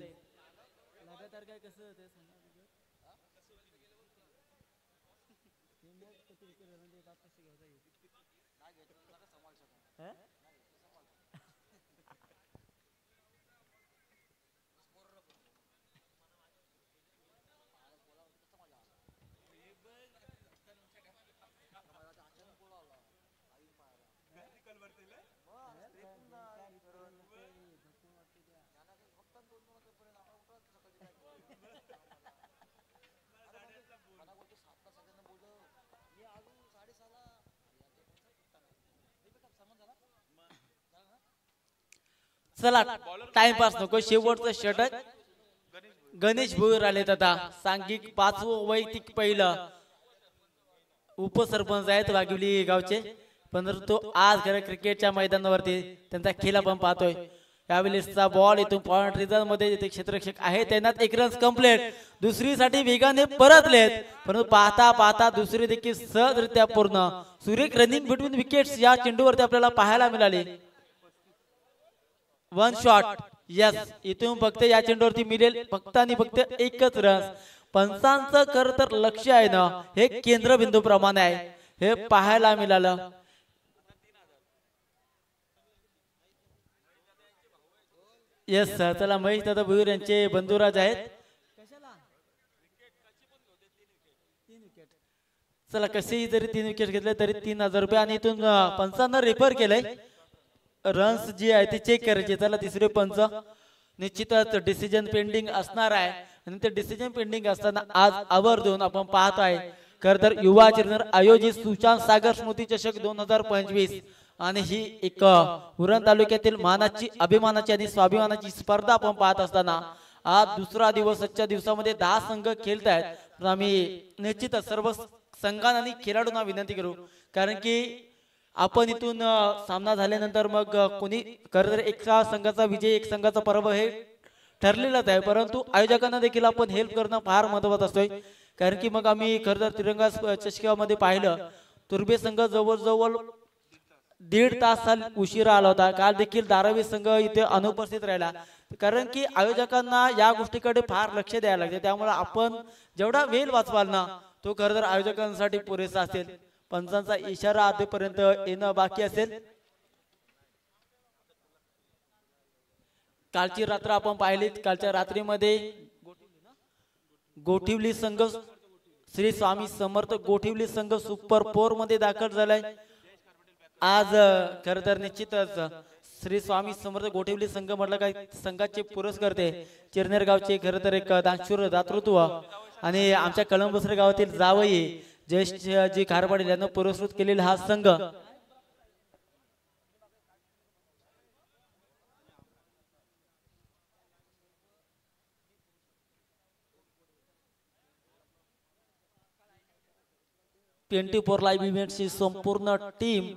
चला टाइमपास नको. शेवटचं षटक. गणेश भोईर आलेत आता. सांघिक 5वं वैयक्तिक पहिलं. उपसरपंच आहेत वाघिवली गावचे. परंतु आज खरं क्रिकेटच्या मैदानावरती त्यांचा खेळ आपण पाहतोय. यावेळेसचा बॉल इथून पॉइंट रिझल्ट मध्ये इथे क्षेत्ररक्षक आहे त्यांना 1 रन कंप्लीट. दुसरीसाठी वेगाने परतलेत परंतु पाहता पाहता दुसरी देखील सहजरित्या पूर्ण. सुरेख रनिंग बिटवीन विकेट्स या चेंडूवरती आपल्याला पाहायला मिळाली. 1 शॉट. यस इथून फक्त या चेंडूवरती मिळेल फक्त आणि फक्त 1च रन. पंचांचं खर तर लक्ष आहे ना हे केंद्रबिंदू प्रमाणे आहे हे पाहायला मिळालं. Yes sir. चला महेश दादा भोईर यांचे बंधुराज आहेत. चला कसेही जरी 3 विकेट घेतले तरी 3000 रुपये. आणि इथून पंचांना रेफर केलंय. रन्स जे आहे ते चेक करायचे. चला तिसरे पंच. निश्चितच डिसिजन पेंडिंग असणार आहे आणि ते डिसिजन पेंडिंग असताना आज आवर्जून आपण पाहत आहे खर तर युवा चिरनर आयोजित सुशांत सागर स्मृती चषक 2025 आणि ही एक उरण तालुक्यातील मानाची अभिमानाची आणि स्वाभिमानाची स्पर्धा आपण पाहत असताना आज दुसरा दिवस. आजच्या दिवसामध्ये 10 संघ खेळत आहेत. तर आम्ही निश्चितच सर्व संघांना आणि खेळाडूंना विनंती करू कारण की आपण इथून सामना झाल्यानंतर मग कोणी खरं तर एका संघाचा विजय एक संघाचा पराभव हे ठरलेलंच आहे. परंतु आयोजकांना देखील आपण हेल्प करणं फार महत्त्वाचं असतोय कारण की मग आम्ही खरं तर तिरंगा चषकामध्ये पाहिलं तुर्बे संघ जवळजवळ 1.5 तास उशिरा आला होता. काल देखील धारावी संघ इथे अनुपस्थित राहिला कारण की आयोजकांना या गोष्टीकडे फार लक्ष द्यायला लागते. त्यामुळे आपण जेवढा वेळ वाचवाल ना तो खरं तर आयोजकांसाठी पुरेसा असेल. पंचांचा इशारा आधीपर्यंत येणं बाकी असेल. कालची रात्र आपण पाहिली. कालच्या रात्रीमध्ये गोठिवली संघ श्री स्वामी समर्थ गोठिवली संघ सुपर 4 मध्ये दाखल झालाय. आज खर तर निश्चितच श्री स्वामी समर्थ गोठिवली संघ म्हटलं काय संघाचे पुरस्कर्ते चिरनेर गावचे खर तर एक दानशूर दातृत्व आणि आमच्या कळंबसर गावातील जावई ज्येष्ठ जी खारपाडे यांना पुरस्कृत केलेला हा संघ. ट्वेंटी4 लाईव्ह इव्हेंटची संपूर्ण टीम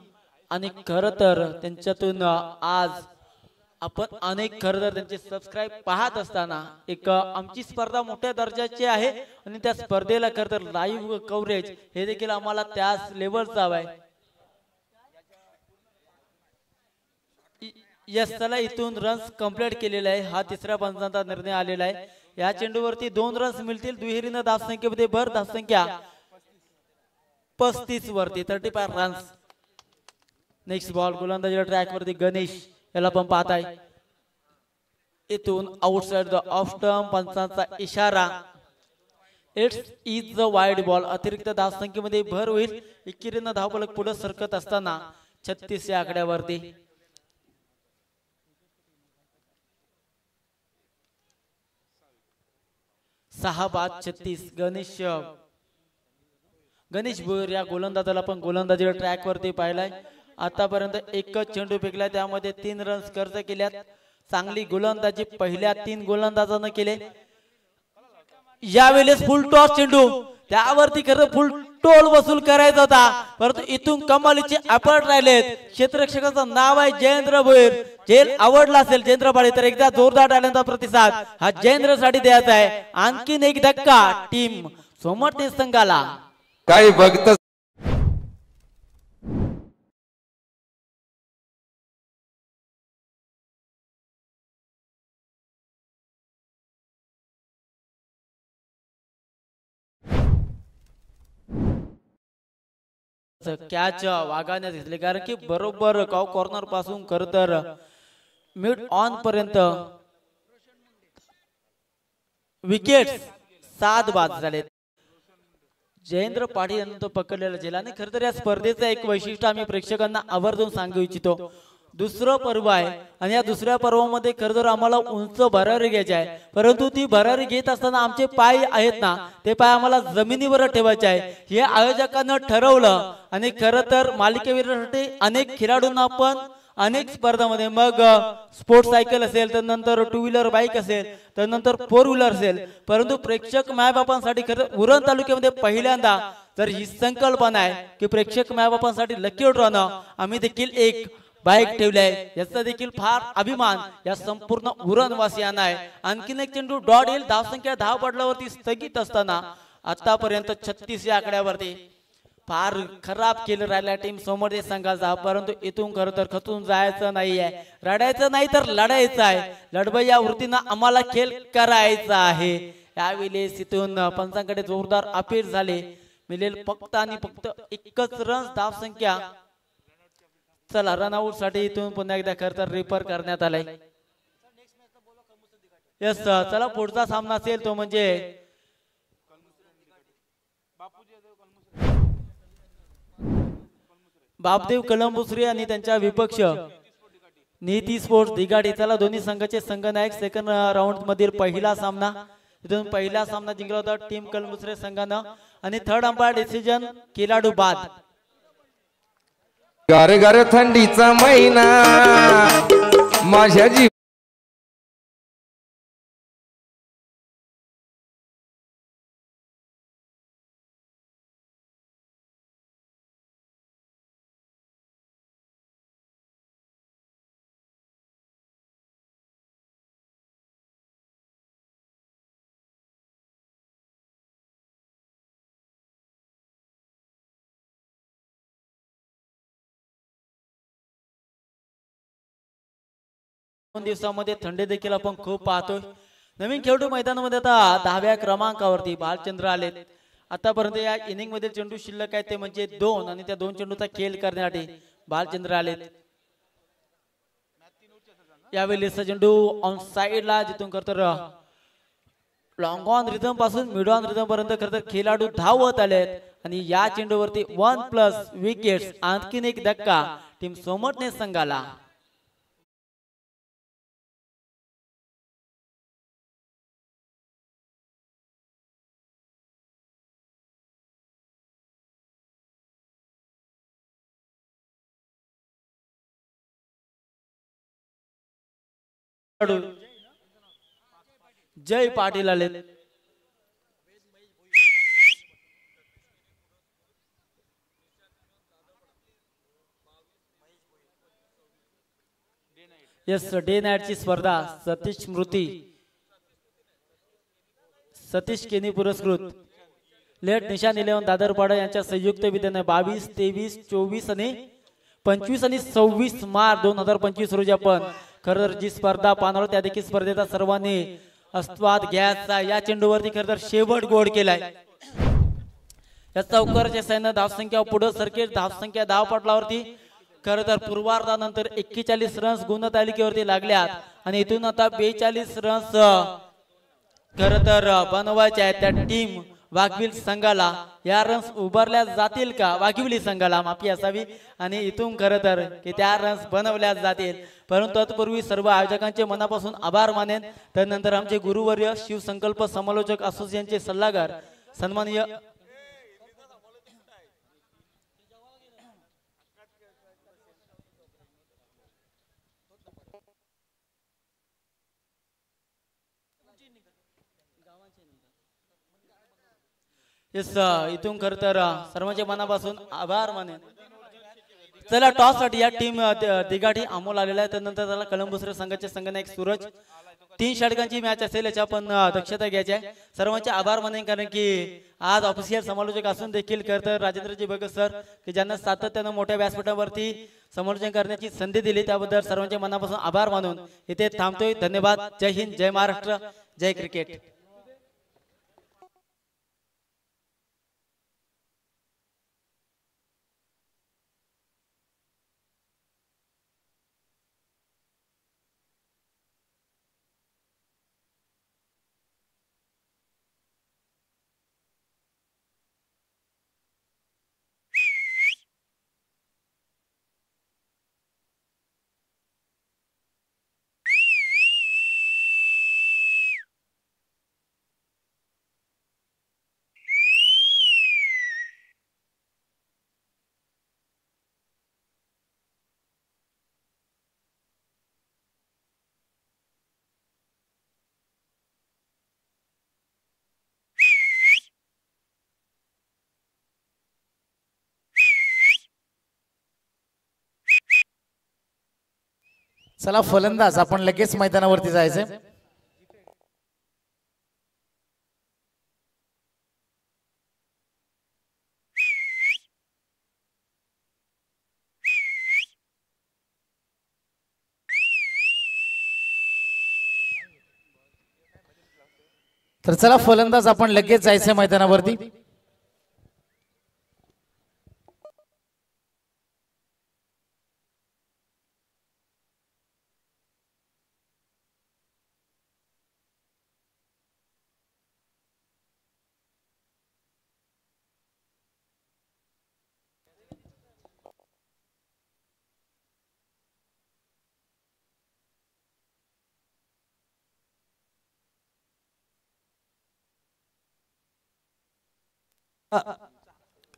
आणि खर तर त्यांच्यातून आज आपण अनेक खरं तर त्यांचे सबस्क्राईब पाहत असताना एक आमची स्पर्धा मोठ्या दर्जाची आहे आणि त्या स्पर्धेला खरं तर लाईव्ह कव्हरेज हे देखील आम्हाला त्याच लेवलचं हवं आहे. यस चला इथून रन्स कंप्लीट केलेला आहे. हा तिसऱ्या पंचांचा निर्णय आलेला आहे. या चेंडूवरती 2 रन्स मिळतील. दुहेरीनं धावसंख्येमध्ये भर धावसंख्या 35 वरती 35 रन्स. नेक्स्ट बॉल गोलंदाजीला ट्रॅक वरती गणेश याला पण पाहत आहे. इथून आउटसाइड द ऑफ स्टंप पंचांचा इशारा. It's is the wide ball. अतिरिक्त धावसंख्येमध्ये भर होईल. एकेरीनं धावफलक पुढे सरकत असताना 36 या आकड्यावरती. 6 बाद 36 गणेश भोयर या गोलंदाजाला पण गोलंदाजीच्या ट्रॅक वरती पाहिलाय. आतापर्यंत एकच चेंडू फेकलाय, त्यामध्ये 3 रन्स खर्च केल्यात. चांगली गोलंदाजी पहिल्या 3 गोलंदाजांना केले. यावेळेस फुल टॉस चेंडू, त्यावरती खरं फुल टोल वसूल करायचा होता, परंतु इथून कमालीचे अपॉर्ट राहिलेत. क्षेत्ररक्षकाचं नाव आहे जयेंद्र भोयर. जेल आवडला असेल जयेंद्र पाडे तर एकदा जोरदार टाळ्यांचा प्रतिसाद हा जयेंद्र साठी द्यायचा आहे. आणखीन एक धक्का टीम सोमवती संघाला. काही भक्त कॅच वागाण्यात घेतले, कारण की बरोबर कॉर्नर पासून खरं तर मिड ऑन पर्यंत विकेट 7 बाद झाले. जयेंद्र पाटील यांनी तो पकडलेला झेल. आणि खरं तर या स्पर्धेचं एक वैशिष्ट्य आम्ही प्रेक्षकांना आवर्जून सांगू इच्छितो. दुसरं पर्व आहे आणि या दुसऱ्या पर्वामध्ये खरं तर आम्हाला उंच भरारी घ्यायची आहे, परंतु ती भरारी घेत असताना आमचे पाय आहेत ना, ते पाय आम्हाला जमिनीवर ठेवायचे आहे. हे आयोजकांना ठरवलं आणि खरं तर मालिकेवीरासाठी अनेक खेळाडूंना आपण अनेक स्पर्धामध्ये, मग स्पोर्ट्स सायकल असेल, तर नंतर 2 व्हीलर बाईक असेल, तर नंतर 4 व्हीलर असेल, परंतु प्रेक्षक मायबापांसाठी खरं उरण तालुक्यामध्ये पहिल्यांदा तर ही संकल्पना आहे की प्रेक्षक मायबापांसाठी लकी ड्रॉनं आम्ही देखील एक बाईक ठेवली आहे. याचा देखील फार अभिमान या संपूर्ण उरणवासियांना आहे. आणखीन एक चेंडू डॉट येईल. धावसंख्या 10 पडल्यावरती स्थगित असताना आतापर्यंत 36 या आकड्यावरती फार खराब केलं राहिल्या टीम समोर संघाचा, परंतु इथून खरं तर खचून जायचं नाहीये, रडायचं नाही तर लढायचं आहे. लढबई या वृत्तीनं आम्हाला खेळ करायचा आहे. यावेळेस इथून पंचांकडे जोरदार अपील झाले. मिळेल फक्त आणि फक्त एकच रन धावसंख्या. चला रनआउट साठी इथून पुन्हा एकदा खरं तर रिपर करण्यात आलाय. यस, चला पुढचा सामना असेल तो म्हणजे बापदेव कलंबुसरे आणि त्यांच्या विपक्ष नीती स्पोर्ट्स दिगाडी. चला दोन्ही संघाचे संघनायक सेकंड राऊंड मधील पहिला सामना, इथून पहिला सामना जिंकला होता टीम कलंबुसरे संघानं आणि थर्ड अंपायर डिसिजन खेळाडू बाद. गार गार थंडीचा महिना माझ्या जीव दिवसामध्ये थंडी देखील आपण खूप पाहतोय. नवीन खेळाडू मैदानामध्ये आता 10व्या क्रमांकावरती बालचंद्र आले. आतापर्यंत या इनिंग मध्ये चेंडू शिल्लक आहे ते म्हणजे 2 आणि त्या 2 चेंडूचा खेळ करण्यासाठी बालचंद्र आले. यावेळी चेंडू ऑन साइडला जिथून करतो लॉंग ऑन रिदम पासून मिड ऑन रिदम पर्यंत खरं तर खेळाडू धावत आलेत आणि या चेंडूवरती 1+ विकेट्स. आणखीन एक धक्का टीम सोमटणे संघाला. जय पाटील आले. यस, डे नाईट ची स्पर्धा सतीश केनी पुरस्कृत लेट निशान 11 दादरपाडा यांच्या संयुक्त विद्याने 22, 23, 24 आणि 25 आणि 26 मार्च 2025 रोजी आपण खरं जी स्पर्धा पाहणार त्या देखील स्पर्धेचा सर्वांनी अस्वाद घ्यायचा. या चेंडूवरती खरं तर शेवट गोड केलाय. या चौकारच्या सैन्य धावसंख्या पुढे सरकेल. धावसंख्या 10 पटलावरती खरं तर पूर्वार्धानंतर 41 रन्स गुणतालिकेवरती लागल्यात आणि इथून आता 42 रन्स खरं तर बनवायचे आहेत त्या टीम वाघविल संघाला या रन्स उभारल्या जातील का? वाघिवली संघाला माफी असावी आणि इथून खरं तर की त्या रन्स बनवल्या जातील, परंतु तत्पूर्वी सर्व आयोजकांचे मनापासून आभार मानेन. त्यानंतर आमचे गुरुवर्य शिवसंकल्प समालोचक असोसिएशनचे सल्लागार सन्माननीय इथून खर तर सर्वांच्या मनापासून आभार मानेन. चला टॉस साठी या टीम तिघाठी अमोल आलेला आहे. त्यानंतर त्याला कळंबुसरे संघाचे संघनायक सूरज. 3 षटकांची मॅच असेल याची आपण दक्षता घ्यायची आहे. सर्वांचे आभार मानेन कारण की आज ऑफिशियल समालोचक असून देखील खर तर राजेंद्रजी भगत सर की ज्यांना सातत्यानं मोठ्या व्यासपीठावरती समालोचन करण्याची संधी दिली त्याबद्दल सर्वांच्या मनापासून आभार मानून इथे थांबतोय. धन्यवाद. जय हिंद, जय महाराष्ट्र, जय क्रिकेट. चला फलंदाज आपण लगेच मैदानावरती जायचंय. तर चला फलंदाज आपण लगेच जायचंय मैदानावरती.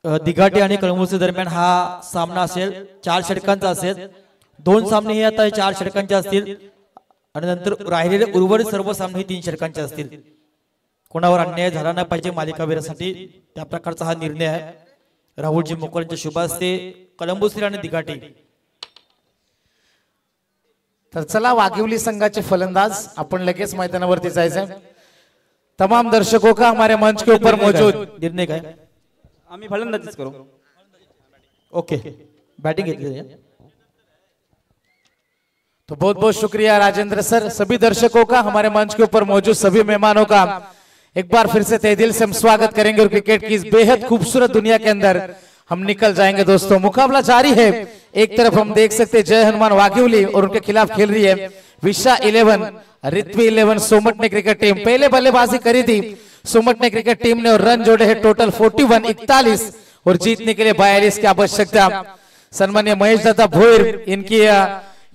दिघाटे आणि कळंबुसे दरम्यान हा सामना असेल 4 षटकांचा असेल. 2 सामने हे आता 4 षटकांचे असतील आणि नंतर राहिलेले उर्वरित सर्व सामने हे 3 षटकांचे असतील. कोणावर अन्याय झाला नाही पाहिजे मालिकावीरासाठी त्या प्रकारचा हा निर्णय आहे. राहुलजी मोकळांच्या शुभास्ते कळंबुसे आणि दिघाटे. तर चला वाघिवली संघाचे फलंदाज आपण लगेच मैदानावरती जायचंय. तमाम दर्शकों का हमारे मंच के ऊपर मौजूद. निर्णय काय? आम्ही फलंदाजीच करू. ओके, बैटिंग घेतली है. तो बहुत बहुत शुक्रिया राजेंद्र सर. सभी दर्शकों का हमारे मंच के ऊपर मौजूद सभी मेहमानों का एक बार फिर से तहे दिल से हम स्वागत करेंगे और क्रिकेट की इस बेहद खूबसूरत दुनिया के अंदर हम निकल जाएंगे. दोस्तों मुकाबला जारी है. एक तरफ हम देख सकते हैं जय हनुमान वाघिवली और उनके खिलाफ खेल रही है विशा 11 रित्वी 11 सोमटने क्रिकेट टीम. पहले बल्लेबाजी करी थी सोमटने क्रिकेट टीम ने और रन जोड़े हैं टोटल 41 और जीतने के लिए 42 की आवश्यकता. सन्मान्य महेश दादा भोईर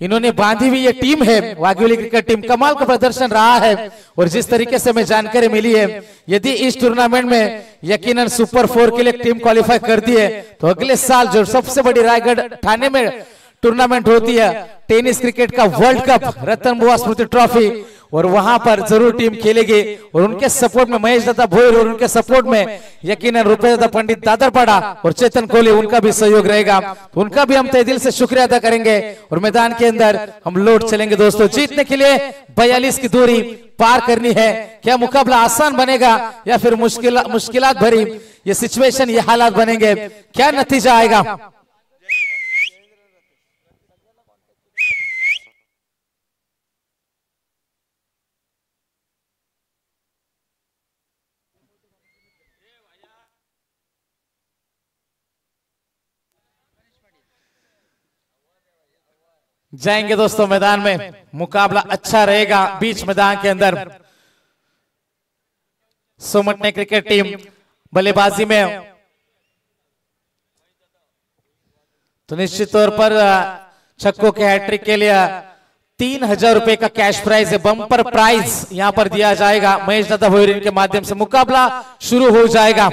इन्होंने बांधी हुई ये टीम है वाघिवली क्रिकेट टीम. कमाल का प्रदर्शन रहा है और जिस तरीके से हमें जानकारी मिली है यदि इस टूर्नामेंट में यकीनन सुपर 4 के लिए टीम क्वालिफाई करती है तो अगले साल जो सबसे बड़ी रायगढ़ ठाणे में टूर्नामेंट होती है टेनिस क्रिकेट का वर्ल्ड कप रतन बुआ स्मृति ट्रॉफी और वहां पर जरूर टीम खेलेगी. और उनके सपोर्ट में महेश दादा भोईर और उनके सपोर्ट में यकीनन रुपये दादा पंडित दादरपाड़ा और चेतन कोहली उनका भी सहयोग रहेगा. तो उनका भी हम तहे दिल से शुक्रिया अदा करेंगे और मैदान के अंदर हम लौट चलेंगे. दोस्तों जीतने के लिए 42 की दूरी पार करनी है. क्या मुकाबला आसान बनेगा या फिर मुश्किलात भरी ये सिचुएशन ये हालात बनेंगे? क्या नतीजा आएगा? जाएंगे दोस्तों मैदान में. मुकाबला अच्छा रहेगा बीच मैदान के अंदर. सोमटने क्रिकेट टीम बल्लेबाजी में, तो निश्चित तौर पर छक्कों के हैट्रिक के लिए 3000 रुपए का कैश प्राइज है, बम्पर प्राइज यहां पर दिया जाएगा। महेश दादा भोईर के माध्यम से मुकाबला शुरू हो जाएगा।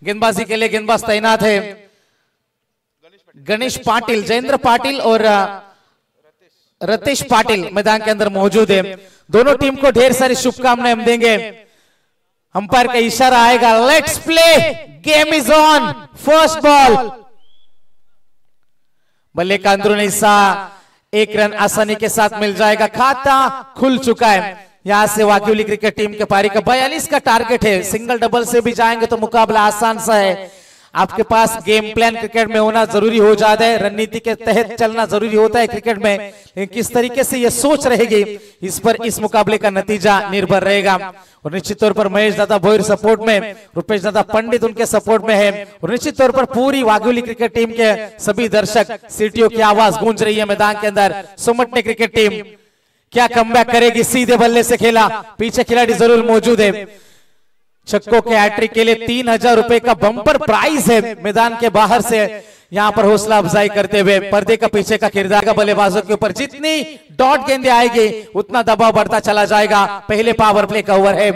गेंदबाजी के लिए गेंदबाज तैनात है गणेश पाटिल, जयेंद्र पाटिल और रतेश पाटिल मैदान के अंदर मौजूद है। दोनों टीम को ढेर सारी शुभकामनाएं हम देंगे। अंपायर का इशारा आएगा, let's play, game is on, first ball. बल्ले का अंदरूनी हिस्सा, एक रन आसानी के साथ मिल जाएगा, खाता खुल चुका है। यहां से वाघिवली क्रिकेट टीम के पारी का 42 का टारगेट है। सिंगल डबल से भी जाएंगे तो मुकाबला आसान सा है। आपके पास गेम प्लान क्रिकेट में होना जरूरी हो जाता है, रणनीति के तहत चलना जरूरी होता है क्रिकेट में, लेकिन किस तरीके से यह सोच रहेगी इस पर इस मुकाबले का नतीजा निर्भर रहेगा। और निश्चित तौर पर महेश दादा भोईर सपोर्ट में, रुपेश दादा पंडित उनके सपोर्ट में है, और निश्चित तौर पर पूरी वाघिवली क्रिकेट टीम के सभी दर्शक, सीटियों की आवाज गूंज रही है मैदान के अंदर। सोमटने क्रिकेट टीम क्या कमबैक करेगी, सीधे बल्ले से खेला, पीछे खिलाड़ी जरूर मौजूद है। छक्कों के हैट्रिक के लिए 3000 रुपए का बम्पर प्राइज है। मैदान के बाहर से यहां पर हौसला अफजाई करते हुए पर्दे का पीछे का किरदार का बल्लेबाजों के ऊपर जितनी डॉट गेंदें आएगी उतना दबाव बढ़ता चला जाएगा। पहले पावर प्ले का ओवर है,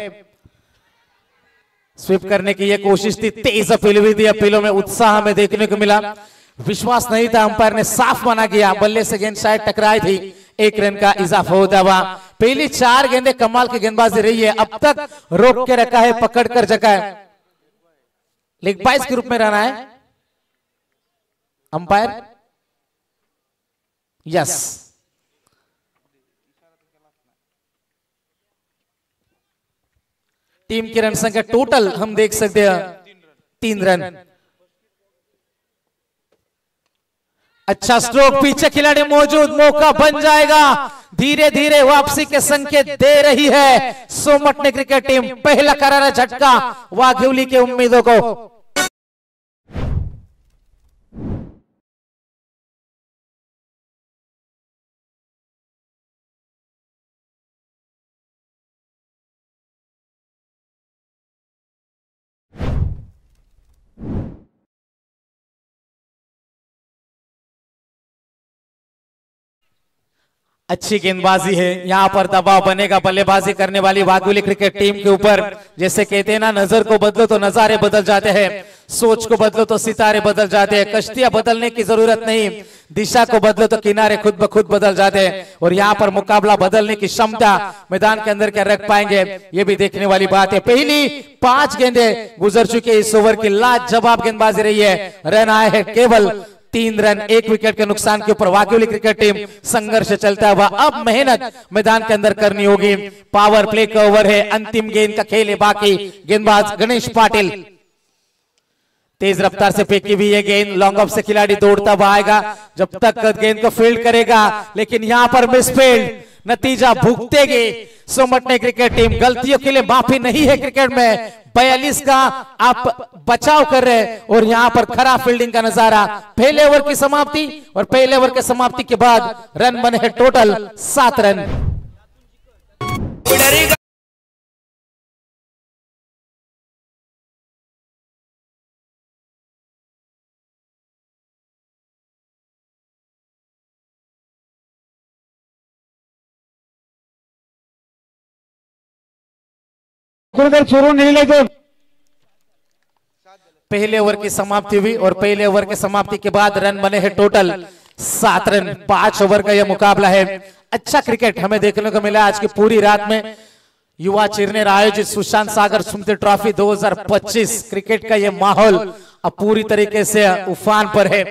स्वीप करने की यह कोशिश थी, तेज अपील हुई थी, अपीलों में उत्साह हमें देखने को मिला। विश्वास नहीं था, अंपायर ने साफ मना किया, बल्ले से गेंद शायद टकराई थी, 1 रन का इजाफा होता हुआ। पहली 4 गेंदें कमाल की गेंदबाजी रही है, अब तक रोक के रखा है, पकड़ कर जगह है। लेग बाइस के रूप में रहना है अंपायर, यस। टीम की रन संख्या टोटल हम देख सकते हैं 3 रन। अच्छा स्ट्रोक, पीछे खिलाड़ी मौजूद, मौका बन जाएगा। धीरे धीरे वापसी के संकेत दे रही है सोमटने क्रिकेट टीम। पहला करारा झटका वाघिवली के उम्मीदों को। अच्छी गेंदबाजी है, यहां पर दबाव बनेगा बल्लेबाजी करने वाली वाघिवली क्रिकेट टीम के ऊपर। जैसे कहते हैं ना, नजर को बदलो तो नजारे बदल जाते हैं, सोच को बदलो तो सितारे बदल जाते हैं। कश्तियां बदलने की जरूरत नहीं, दिशा को बदलो तो किनारे खुद ब खुद बदल जाते हैं। और यहाँ पर मुकाबला बदलने की क्षमता मैदान के अंदर क्या रख पाएंगे, ये भी देखने वाली बात है। पहली 5 गेंदें गुजर चुके इस ओवर की, लाजवाब गेंदबाजी रही है। रन आए हैं केवल 3 रन, 1 विकेट के नुकसान के ऊपर वाघिवली क्रिकेट टीम संघर्ष चलता हुआ। अब मेहनत मैदान के अंदर करनी होगी। पावर प्ले का ओवर है, अंतिम गेंद का खेल है बाकी। गेंदबाज गणेश पाटिल, तेज रफ्तार से फेंकी हुई है गेंद, लॉन्ग ऑफ से खिलाड़ी दौड़ता हुआ आएगा, जब तक गेंद को फील्ड करेगा, लेकिन यहां पर मिसफील्ड, नतीजा भुगतेगी सोमटने क्रिकेट टीम। गलतियों के लिए माफी नहीं है क्रिकेट में। 42 का आप बचाव कर रहे हैं और यहां पर खराब फील्डिंग का नजारा। पहले ओवर की समाप्ति, और पहले ओवर के समाप्ति के बाद रन बने हैं टोटल 7 रन। पहले ओवर की समाप्ति हुई और पहले ओवर के समाप्ति के बाद रन बने हैं टोटल 7 रन। 5 ओवर का यह मुकाबला है। अच्छा क्रिकेट हमें देखने को मिला आज की पूरी रात में। युवा चिरनेर आयोजित सुशांत सागर सुमति ट्रॉफी 2025 क्रिकेट का यह माहौल अब पूरी तरीके से उफान पर है।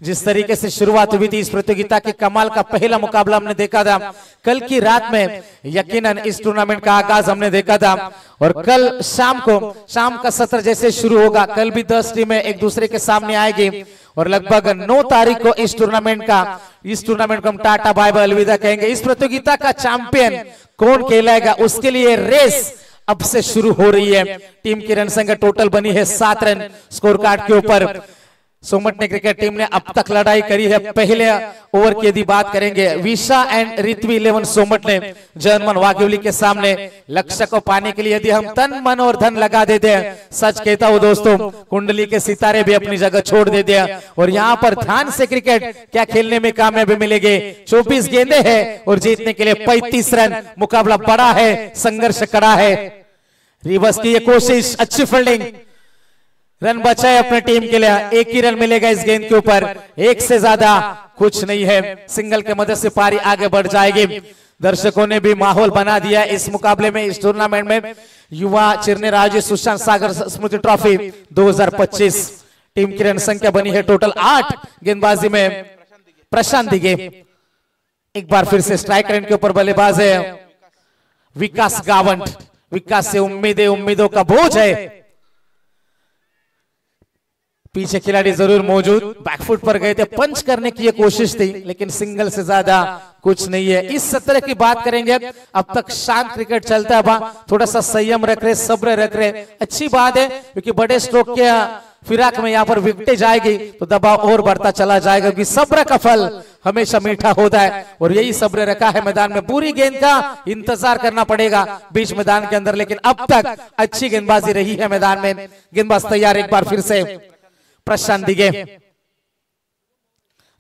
जिस तरीके से शुरुआत हुई थी इस प्रतियोगिता की, कमाल का पहला मुकाबला हमने देखा था। कल की रात में यकीनन इस टूर्नामेंट का आगाज हमने देखा था, और कल शाम का सत्र जैसे शुरू होगा, कल भी 10 टीमें एक दूसरे के सामने आएगी, और लगभग 9 तारीख को इस टूर्नामेंट को हम टाटा बाय बाय अलविदा कहेंगे। इस प्रतियोगिता का चैंपियन कौन कहलाएगा, उसके लिए रेस अब से शुरू हो रही है। टीम की रन संख्या टोटल बनी है 7 रन स्कोर कार्ड के ऊपर। सोमटने क्रिकेट टीम ने अब तक लड़ाई करी है। पहले ओवर की यदि बात करेंगे, विशा एंड ऋत्वी 11 सोमट ने जर्मन वागिवली के सामने लक्ष्य को पाने के लिए यदि हम तन मन और धन लगा देते हैं, सच कहता हूं दोस्तों, कुंडली के सितारे भी अपनी जगह छोड़ देते हैं। और यहाँ पर ध्यान से क्रिकेट क्या खेलने में कामयाबी मिलेगी। 24 गेंदे हैं और जीतने के लिए 35 रन। मुकाबला बड़ा है, संघर्ष कड़ा है। रिवर्स की ये कोशिश, अच्छी फील्डिंग, रन बचाए अपने टीम के लिए। एक ही रन मिलेगा इस गेंद के ऊपर, एक से ज्यादा कुछ नहीं है। सिंगल के मदद से पारी आगे बढ़ जाएगी। दर्शकों ने भी माहौल बना दिया इस मुकाबले में, इस टूर्नामेंट में। युवा चिरने राजे सुशांत सागर स्मृति ट्रॉफी 2025। टीम की रन संख्या बनी है टोटल 8। गेंदबाजी में प्रशांत दिगे। एक बार फिर से स्ट्राइकर इनके ऊपर बल्लेबाज है विकास गावंट। विकास से उम्मीदों का बोझ है। पीछे खिलाड़ी जरूर मौजूद, बैकफुट पर गए थे, पंच करने की ये कोशिश थी, लेकिन सिंगल से ज्यादा कुछ नहीं है। इस सत्र की बात करेंगे, अब तक शांत क्रिकेट चलता है, थोड़ा सा संयम रख रहे, सब्र रख रहे, अच्छी बात है, क्योंकि बड़े स्ट्रोक के फिराक में यहाँ पर विकेट जाएगी तो दबाव और बढ़ता चला जाएगा, क्योंकि सब्र का फल हमेशा मीठा होता है। और यही सब्र रखा है मैदान में। पूरी गेंद का इंतजार करना पड़ेगा बीच मैदान के अंदर, लेकिन अब तक अच्छी गेंदबाजी रही है मैदान में। गेंदबाज तैयार, एक बार फिर से प्रशांत दिगे।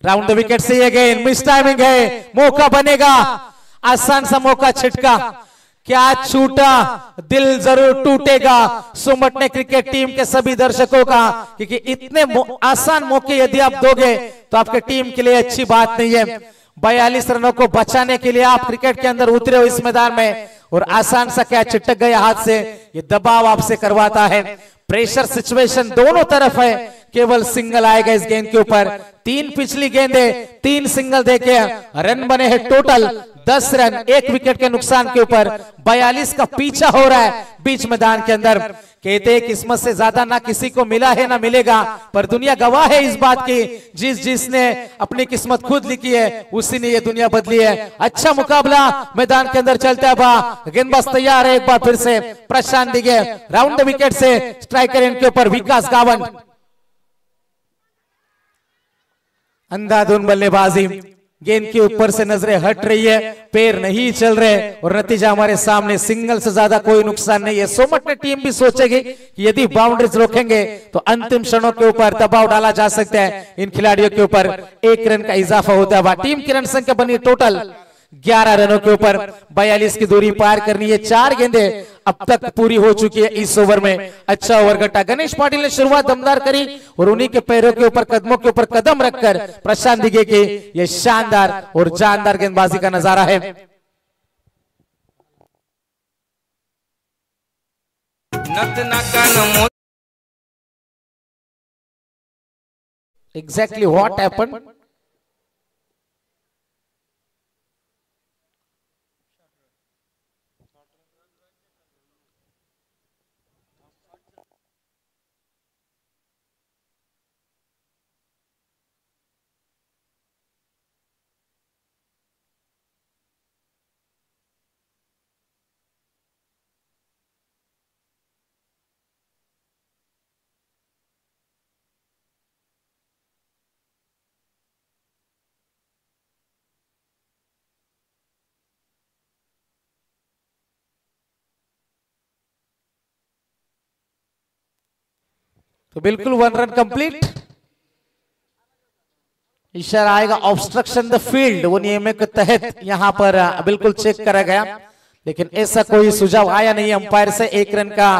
राउंड द विकेट से ये गेंद मिस टाइमिंग है, मौका बनेगा, आसान सा मौका छिटका, क्या छूटा, दिल जरूर टूटेगा सुमटने क्रिकेट टीम के सभी दर्शकों का, क्योंकि इतने आसान मौके यदि आप दोगे तो आपके टीम के लिए अच्छी बात नहीं है। 42 रनों को बचाने के लिए आप क्रिकेट के अंदर उतरे हो इस मैदान में, और आसान सा क्या छिटक गया हाथ से, ये दबाव आपसे करवाता है। प्रेशर सिचुएशन दोनों तरफ है, केवल सिंगल आएगा इस गेंद के ऊपर। 3 पिछली गेंदे, 3 सिंगल देके रन बने हैं टोटल 10 रन, 1 विकेट के नुकसान के ऊपर। 42 का पीछा हो रहा है बीच मैदान के अंदर। कहते हैं किस्मत से ज्यादा ना किसी को मिला है ना मिलेगा, पर दुनिया गवाह है इस बात की, जिसने अपनी किस्मत खुद लिखी है उसी ने ये दुनिया बदली है। अच्छा मुकाबला मैदान के अंदर चलता है। गेंदबाज तैयार है, एक बार फिर से प्रशांत दिगे। राउंड द विकेट से स्ट्राइकर इनके ऊपर विकास गावंट। अंधाधुन बल्लेबाजी, गेंद के ऊपर से नजरें हट रही है, पैर नहीं चल रहे, और नतीजा हमारे सामने, सिंगल से ज्यादा कोई नुकसान नहीं है। सोमटने टीम भी सोचेगी कि यदि बाउंड्रीज रोकेंगे तो अंतिम क्षणों के ऊपर दबाव डाला जा सकता है इन खिलाड़ियों के ऊपर। 1 रन का इजाफा होता है। टीम की रन संख्या बनी टोटल 11 रनों के ऊपर। 42 की दूरी पार करनी है। 4 गेंदे अब तक पूरी हो चुकी है इस ओवर में। अच्छा ओवर घटा। गणेश पाटिल ने शुरुआत दमदार करी, और उन्हीं के पैरों के ऊपर, कदमों के ऊपर कदम रखकर प्रशांत दिगे की ये शानदार और जानदार गेंदबाजी का नजारा है। Exactly what happened? तो बिल्कुल 1 रन कंप्लीट। इशारा आएगा ऑब्स्ट्रक्शन द फील्ड, वो नियम के तहत यहां पर बिल्कुल चेक करा गया, लेकिन ऐसा कोई सुझाव आया नहीं अंपायर से। 1 रन का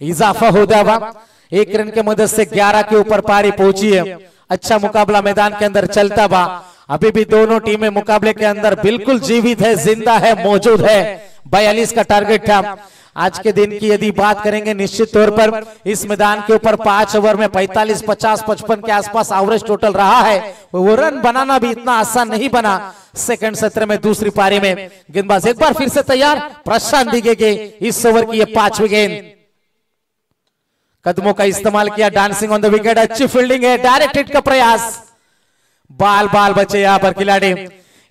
इजाफा हो जाएगा। 1 रन के मदद से 11 के ऊपर पारी पहुंची है। अच्छा मुकाबला मैदान के अंदर चलता बा। अभी भी दोनों टीमें मुकाबले के अंदर बिल्कुल जीवित है, जिंदा है, मौजूद है। 42 का टारगेट था। आज के दिन की यदि बात करेंगे, निश्चित तौर पर इस मैदान के ऊपर 5 ओवर में 45, 50, 55 के आसपास एवरेज टोटल रहा है। वो रन बनाना भी इतना आसान नहीं बना सेकंड सत्र में, दूसरी पारी में। गेंदबाज एक बार फिर से तैयार, प्रशांत दिगे के इस ओवर की ये 5वीं गेंद। कदमों का इस्तेमाल किया, डांसिंग ऑन द विकेट, अच्छी फील्डिंग है, डायरेक्ट हिट का प्रयास। बाल बचे यहाँ पर खिलाड़ी।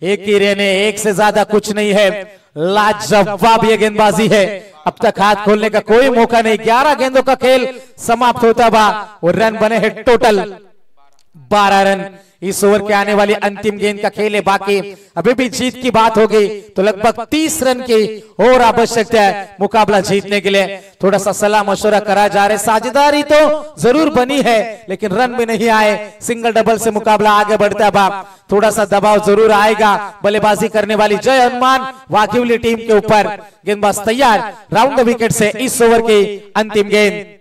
एक ही रहने, एक से ज्यादा कुछ नहीं है। लाजवाब ये गेंदबाजी है। अब तक हाथ खोलने का कोई मौका नहीं। 11 गेंदों का खेल समाप्त होता बा और रन बने हैं टोटल 12 रन। इस ओवर के आने वाली अंतिम गेंद का खेल है बाकी, अभी भी जीत की बात होगी तो लगभग 30 रन की और आवश्यकता है मुकाबला जीतने के लिए। थोड़ा सा सलाह मशवरा करा जा रहा है, साझेदारी तो जरूर बनी है लेकिन रन भी नहीं आए, सिंगल डबल से मुकाबला आगे बढ़ता है। बाप थोड़ा सा दबाव जरूर आएगा बल्लेबाजी करने वाली जय हनुमान वाघिवली टीम के ऊपर। गेंदबाज तैयार, राउंड द विकेट से इस ओवर की अंतिम गेंद।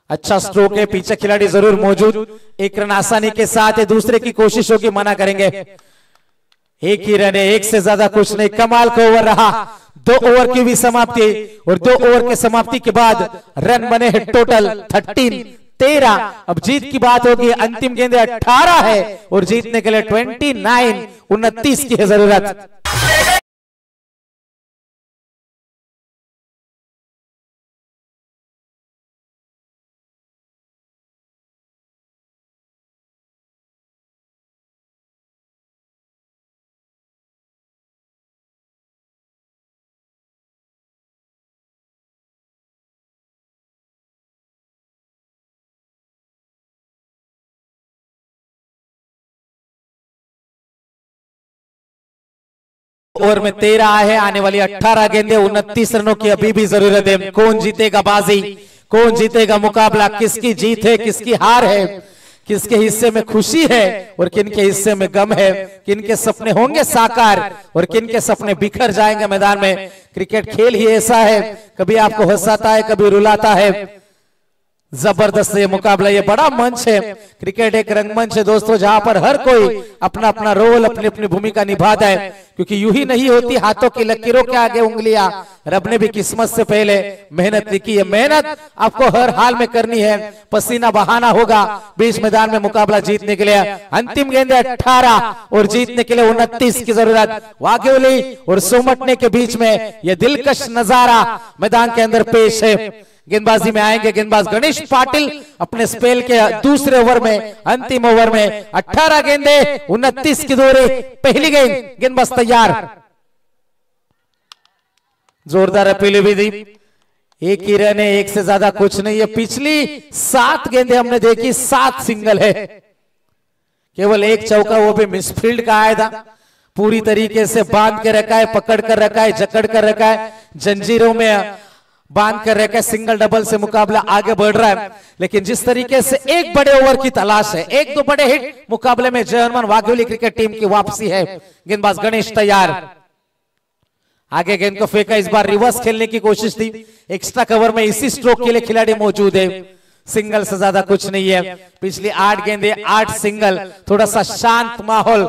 अच्छा स्ट्रोक है, पीछे खिलाड़ी जरूर मौजूद, एक रन आसानी के साथ है, दूसरे की कोशिश होगी, मना करेंगे। एक ही रन है, एक से ज्यादा कुछ नहीं, कमाल का ओवर रहा। 2 ओवर की भी समाप्ति और 2 ओवर के समाप्ति के बाद रन बने हैं टोटल 13। अब जीत की बात होगी, अंतिम गेंद 18 है और जीतने के लिए 29 की है जरूरत। ओवर में 13 है, आने वाली 18 गेंदें, 29 रनों की अभी भी जरूरत है। कौन जीतेगा बाजी, कौन जीतेगा मुकाबला, किसकी जीत है किसकी हार है, किसके हिस्से में खुशी है और किन के हिस्से में गम है, किन के सपने होंगे साकार और किन के सपने बिखर जाएंगे मैदान में। क्रिकेट खेल ही ऐसा है, कभी आपको हंसाता है कभी रुलाता है। जबरदस्त ये मुकाबला, ये बड़ा मंच है। क्रिकेट एक रंगमंच है दोस्तों, जहां पर हर कोई अपना अपना रोल, अपनी अपनी भूमिका निभाता है, क्योंकि यूं ही नहीं होती हाथों की लकीरों के आगे उंगलियां। रब ने भी किस्मत से पहले मेहनत लिखी है, मेहनत आपको हर हाल में करनी है, पसीना बहाना होगा बीच मैदान में मुकाबला जीतने के लिए। अंतिम गेंद 18 और जीतने के लिए 29 की जरूरत। वाघिवली और सोमटने के बीच में यह दिलकश नजारा मैदान के अंदर पेश है। गेंदबाजी में आएंगे गेंदबाज गणेश पाटिल अपने स्पेल के दूसरे ओवर में, अंतिम ओवर में 18 गेंदे 29 की दूरी। पहली गेंद, गेंदबाज तैयार, जोरदार अपील भी दी। एक ही रन है, एक से ज्यादा कुछ नहीं है। पिछली 7 गेंदें हमने देखी, 7 सिंगल है, केवल एक चौका वो भी मिसफील्ड का आया था। पूरी तरीके से बांध के रखा है, पकड़ कर रखा है, जकड़ कर रखा है, जंजीरों में बांध कर रखा है। सिंगल डबल से मुकाबला आगे बढ़ रहा है, लेकिन जिस तरीके से एक बड़े ओवर की तलाश है, 1-2 बड़े हिट मुकाबले में जय हनुमान वाघिवली क्रिकेट टीम की वापसी है। गेंदबाज गणेश तैयार, आगे गेंद को फेंका, इस बार रिवर्स खेलने की कोशिश थी। एक्स्ट्रा कवर में इसी स्ट्रोक के लिए खिलाड़ी मौजूद है, सिंगल से ज्यादा कुछ नहीं है। पिछली 8 गेंदे 8 सिंगल, थोड़ा सा शांत माहौल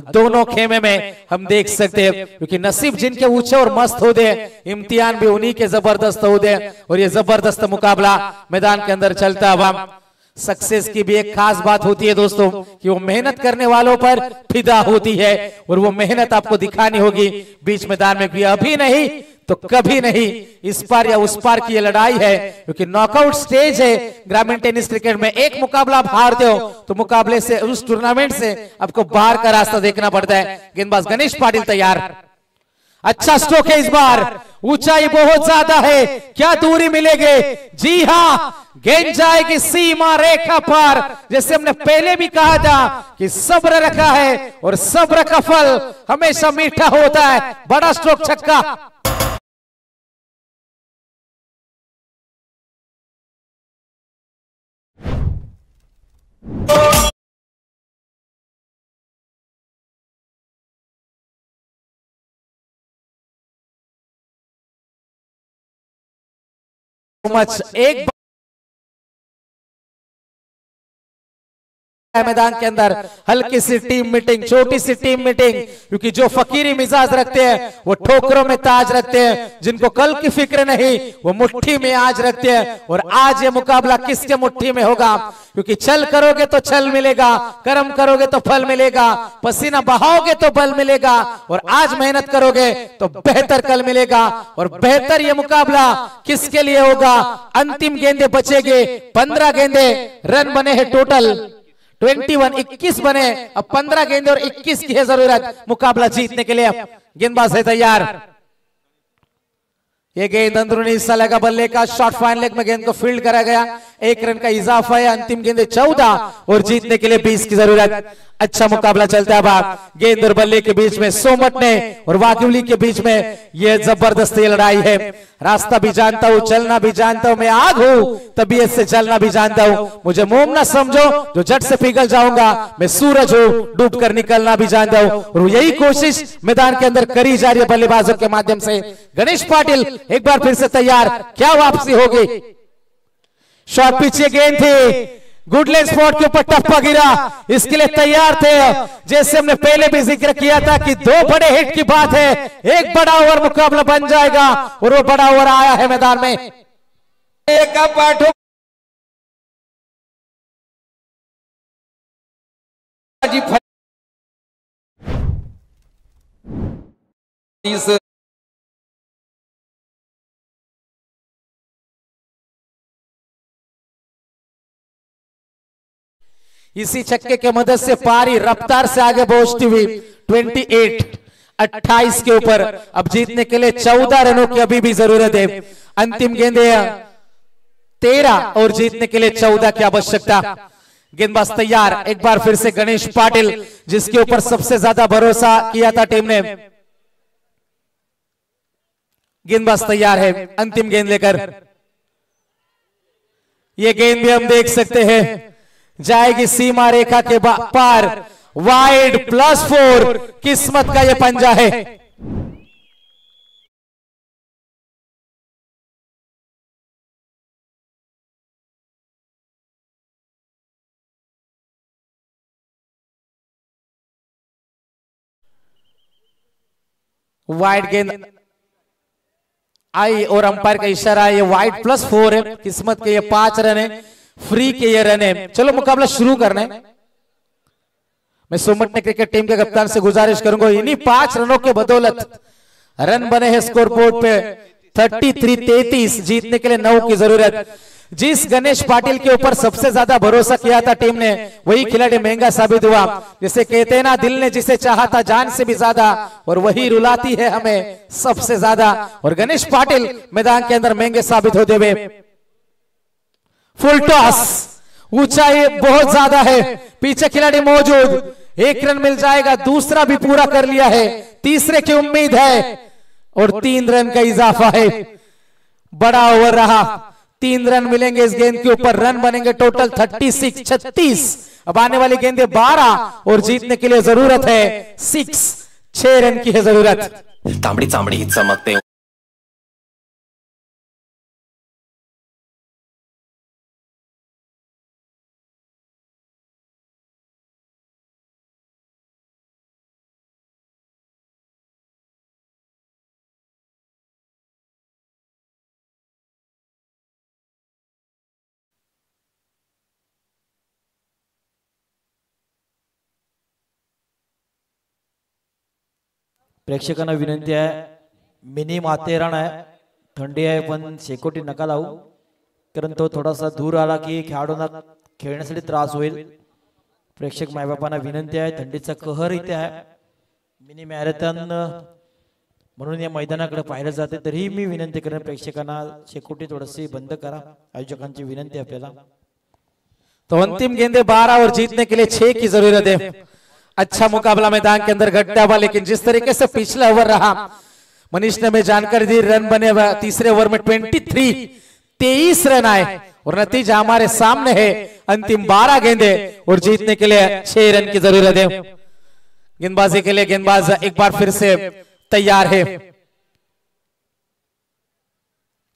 दोनों खेमे में हम देख सकते हैं, क्योंकि नसीब जिनके ऊंचे और मस्त हो दे, इम्तिहान भी उन्हीं के जबरदस्त हो दे और ये जबरदस्त मुकाबला मैदान के अंदर चलता है। सक्सेस की भी एक खास बात होती है दोस्तों कि वो मेहनत करने वालों पर फिदा होती है और वो मेहनत आपको दिखानी होगी बीच मैदान में, भी अभी नहीं तो कभी नहीं, इस पार या उस पार की ये लड़ाई है, क्योंकि नॉकआउट स्टेज है ग्रामीण टेनिस क्रिकेट में। एक मुकाबला आप हारते हो तो मुकाबले से, उस टूर्नामेंट से आपको बाहर का रास्ता देखना पड़ता है। गेंदबाज गणेश पाटिल तैयार, अच्छा स्ट्रोक है इस बार, ऊंचाई बहुत ज्यादा है, क्या दूरी मिलेगी? जी हाँ, गेंद जाएगी सीमा रेखा पार। जैसे हमने पहले भी कहा था कि सब्र रखा है और सब्र का फल हमेशा मीठा होता है। बड़ा स्ट्रोक, छक्का। एक मैदान के अंदर हल्की सी टीम मीटिंग, छोटी सी टीम मीटिंग, क्योंकि जो फकीरी मिजाज रखते हैं वो ठोकरों में ताज रखते हैं, जिनको कल की फिक्र नहीं वो मुट्ठी में आज रखते हैं। और आज ये मुकाबला किसके मुट्ठी में होगा? क्योंकि छल करोगे तो छल मिलेगा, कर्म करोगे तो फल मिलेगा, पसीना बहाओगे तो बल मिलेगा, और आज मेहनत करोगे तो बेहतर कल मिलेगा। और बेहतर ये मुकाबला किसके लिए होगा? अंतिम गेंदे बचेंगे, 15 गेंदे, रन बने हैं टोटल 21 बने। अब 15 गेंदे और 21 की है जरूरत मुकाबला जीतने के लिए। गेंदबाज है तैयार, ये गेंद अंदरूनी हिस्सा लगा बल्ले का, शॉर्ट फाइन लेग में गेंद को फील्ड करा गया। 1 रन का इजाफा है। अंतिम गेंदे 14 और जीतने के लिए 20 की जरूरत। अच्छा मुकाबला चलता है। अब गेंद और बल्ले के बीच में सोमट ने और वाघिवली के बीच में यह जबरदस्त लड़ाई है। रास्ता भी जानता हूं, चलना भी जानता हूं, मैं आग हूं तबीयत से चलना भी जानता हूं। मुझे मोम ना समझो जो झट से पिघल जाऊंगा, मैं सूरज हूं डूब कर निकलना भी जानता हूं। और यही कोशिश मैदान के अंदर करी जा रही है बल्लेबाजों के माध्यम से। गणेश पाटिल एक बार फिर से तैयार, क्या वापसी होगी। शॉट पीछे गेंद थी, गुडलैंड स्पॉट के ऊपर टप्पा गिरा, इसके लिए तैयार थे। जैसे हमने पहले भी जिक्र किया था कि 2 बड़े हिट की बात है, एक बड़ा ओवर मुकाबला बन जाएगा और वो बड़ा ओवर आया है मैदान में। एक पाठो इसी छक्के के मदद से पारी रफ्तार से आगे पहुंचती हुई 28 के ऊपर। अब जीतने के लिए 14 रनों की अभी भी जरूरत है। अंतिम गेंदे 13 और जीतने के लिए 14 की आवश्यकता। गेंदबाज तैयार, एक बार फिर से गणेश पाटिल जिसके ऊपर सबसे ज्यादा भरोसा किया था टीम ने। गेंदबाज तैयार है अंतिम गेंद लेकर। यह गेंद भी हम देख सकते हैं जाएगी सीमा रेखा के पार, वाइड +4। किस्मत का यह पंजा है। वाइड गेंद आई और अंपायर का इशारा है, ये वाइड +4 है। किस्मत के ये 5 रन है, फ्री के ये रन है। चलो मुकाबला शुरू करना है। मैं सोमट ने क्रिकेट टीम के कप्तान से गुजारिश करूंगा, इन्हीं 5 रनों के बदौलत रन बने हैं स्कोर बोर्ड पे 33-33। जीतने के लिए 9 की जरूरत। जिस गणेश पाटिल के ऊपर सबसे ज्यादा भरोसा किया था टीम ने, वही खिलाड़ी महंगा साबित हुआ। जिसे कहते हैं ना, दिल ने जिसे चाहा था जान से भी ज्यादा, और वही रुलाती है हमें सबसे ज्यादा। और गणेश पाटिल मैदान के अंदर महंगे साबित होते हुए। फुल टॉस, ऊंचाई बहुत ज्यादा है, पीछे खिलाड़ी मौजूद। 1 रन मिल जाएगा, दूसरा भी पूरा कर लिया है, तीसरे की उम्मीद है और 3 रन का इजाफा है। बड़ा ओवर रहा, 3 रन मिलेंगे इस गेंद के ऊपर। रन बनेंगे टोटल 36। अब आने वाली गेंदे 12 और जीतने के लिए जरूरत है 6 रन की है जरूरत। तांबड़ी चामड़ी चमकते प्रेक्षकांना विनंती आहे, मिनी माथेरान आहे, थंडी आहे पण शेकोटी नका लावू, कारण तो थोडासा दूर आला की खेळाडूंना खेळण्यासाठी त्रास होईल। प्रेक्षक मायबापांना विनंती आहे, थंडीचा कहर इथे आहे, मिनी मॅरेथॉन म्हणून या मैदानाकडे पाहिलं जाते, तरीही मी विनंती करेन प्रेक्षकांना शेकोटी थोडीशी बंद करा, आयोजकांची विनंती आपल्याला। तो अंतिम गेंदे 12 और जीतने के लिए 6 की जरूरत है। अच्छा मुकाबला मैदान के अंदर घटता हुआ, लेकिन जिस तरीके से पिछला ओवर रहा, मनीष ने हमें जानकारी दी, रन बने हुए तीसरे ओवर में 23 रन आए और नतीजा हमारे सामने है। अंतिम 12 गेंदे और जीतने के लिए 6 रन की जरूरत है। गेंदबाजी के लिए गेंदबाज एक बार फिर से तैयार है।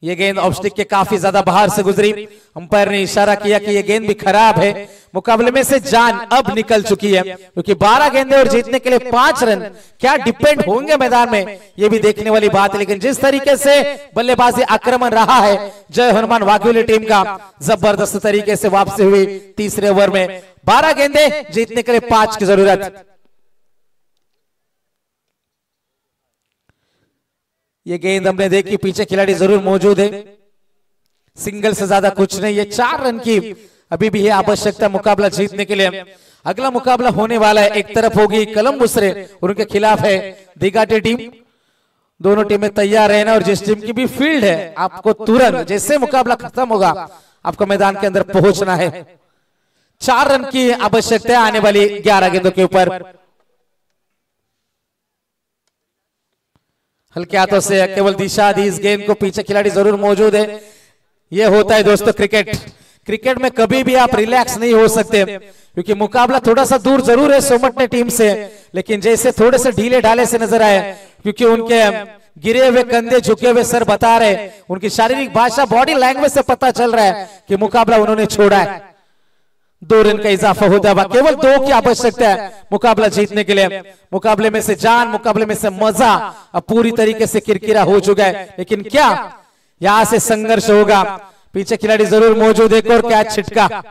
ये गेंद ऑफस्टिक के काफी ज्यादा बाहर से गुजरी, अंपायर ने इशारा किया कि ये गेंद भी खराब है। मुकाबले में से जान अब निकल चुकी है, क्योंकि 12 गेंदे और जीतने के लिए 5 रन क्या डिपेंड होंगे मैदान में, ये भी देखने वाली बात है। लेकिन जिस तरीके से बल्लेबाजी आक्रमण रहा है जय हनुमान वाघिवली टीम का, जबरदस्त तरीके से वापसी हुई तीसरे ओवर में। 12 गेंदे, जीतने के लिए 5 की जरूरत। ये गेंद हमने देखी, पीछे खिलाड़ी जरूर मौजूद है, सिंगल से ज्यादा कुछ नहीं है। 4 रन की अभी भी है आवश्यकता मुकाबला जीतने के लिए। अगला मुकाबला होने वाला है, एक तरफ होगी कलमबुसरे और उनके खिलाफ है दिगाटे टीम। दोनों टीमें तैयार रहना, और जिस टीम की भी फील्ड है आपको तुरंत जैसे मुकाबला खत्म होगा आपको मैदान के अंदर पहुंचना है। 4 रन की आवश्यकता है आने वाली 11 गेंदों के ऊपर। हल्के हाथों से केवल दिशा दी इस गेंद को, पीछे खिलाड़ी जरूर मौजूद है। यह होता है दोस्तों क्रिकेट। क्रिकेट में कभी भी आप रिलैक्स नहीं हो सकते, क्योंकि मुकाबला थोड़ा सा दूर जरूर है सोमटने टीम से, लेकिन जैसे थोड़े से ढीले ढाले से नजर आए, क्योंकि उनके गिरे हुए कंधे, झुके हुए सर बता रहे, उनकी शारीरिक भाषा, बॉडी लैंग्वेज से पता चल रहा है कि मुकाबला उन्होंने छोड़ा है। 2 रन का इजाफा होता है, केवल 2 की आवश्यकता है मुकाबला जीतने के लिए। मुकाबले में से जान, मुकाबले में से मजा अब पूरी तरीके से किरकिरा हो चुका है, लेकिन क्या यहां से संघर्ष होगा? पीछे खिलाड़ी जरूर मौजूद है। एक और कैच छिटका,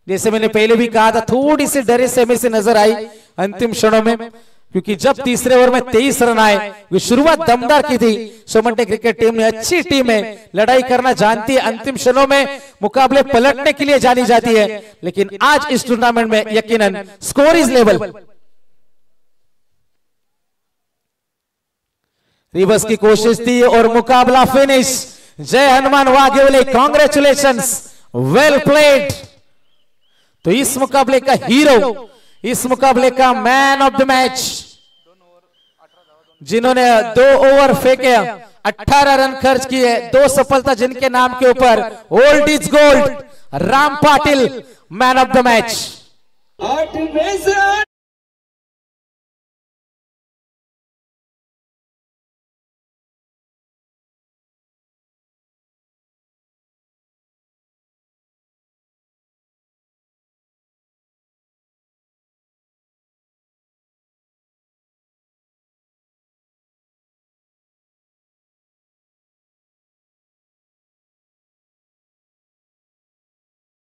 जैसे मैंने पहले भी कहा था, थोड़ी सी डरे सहमे से नजर आई अंतिम क्षणों में, क्योंकि जब तीसरे ओवर में 23 रन आए, वो शुरुआत दमदार की थी सोमटने क्रिकेट टीम ने। अच्छी टीम है, लड़ाई करना जानती है, अंतिम क्षणों में मुकाबले पलटने के लिए जानी जाती है, लेकिन आज इस टूर्नामेंट में यकीनन स्कोर इज लेवल। रिवर्स की कोशिश थी और मुकाबला फिनिश। जय हनुमान वाघेवले, कांग्रेचुलेशंस, वेल प्लेड। तो इस मुकाबले का हीरो, इस मुकाबले का मैन ऑफ द मैच, जिन्होंने 2 ओवर फेंके, 18 रन खर्च किए, 2 सफलता जिनके नाम के ऊपर, old is gold, Ram Patil man of the match.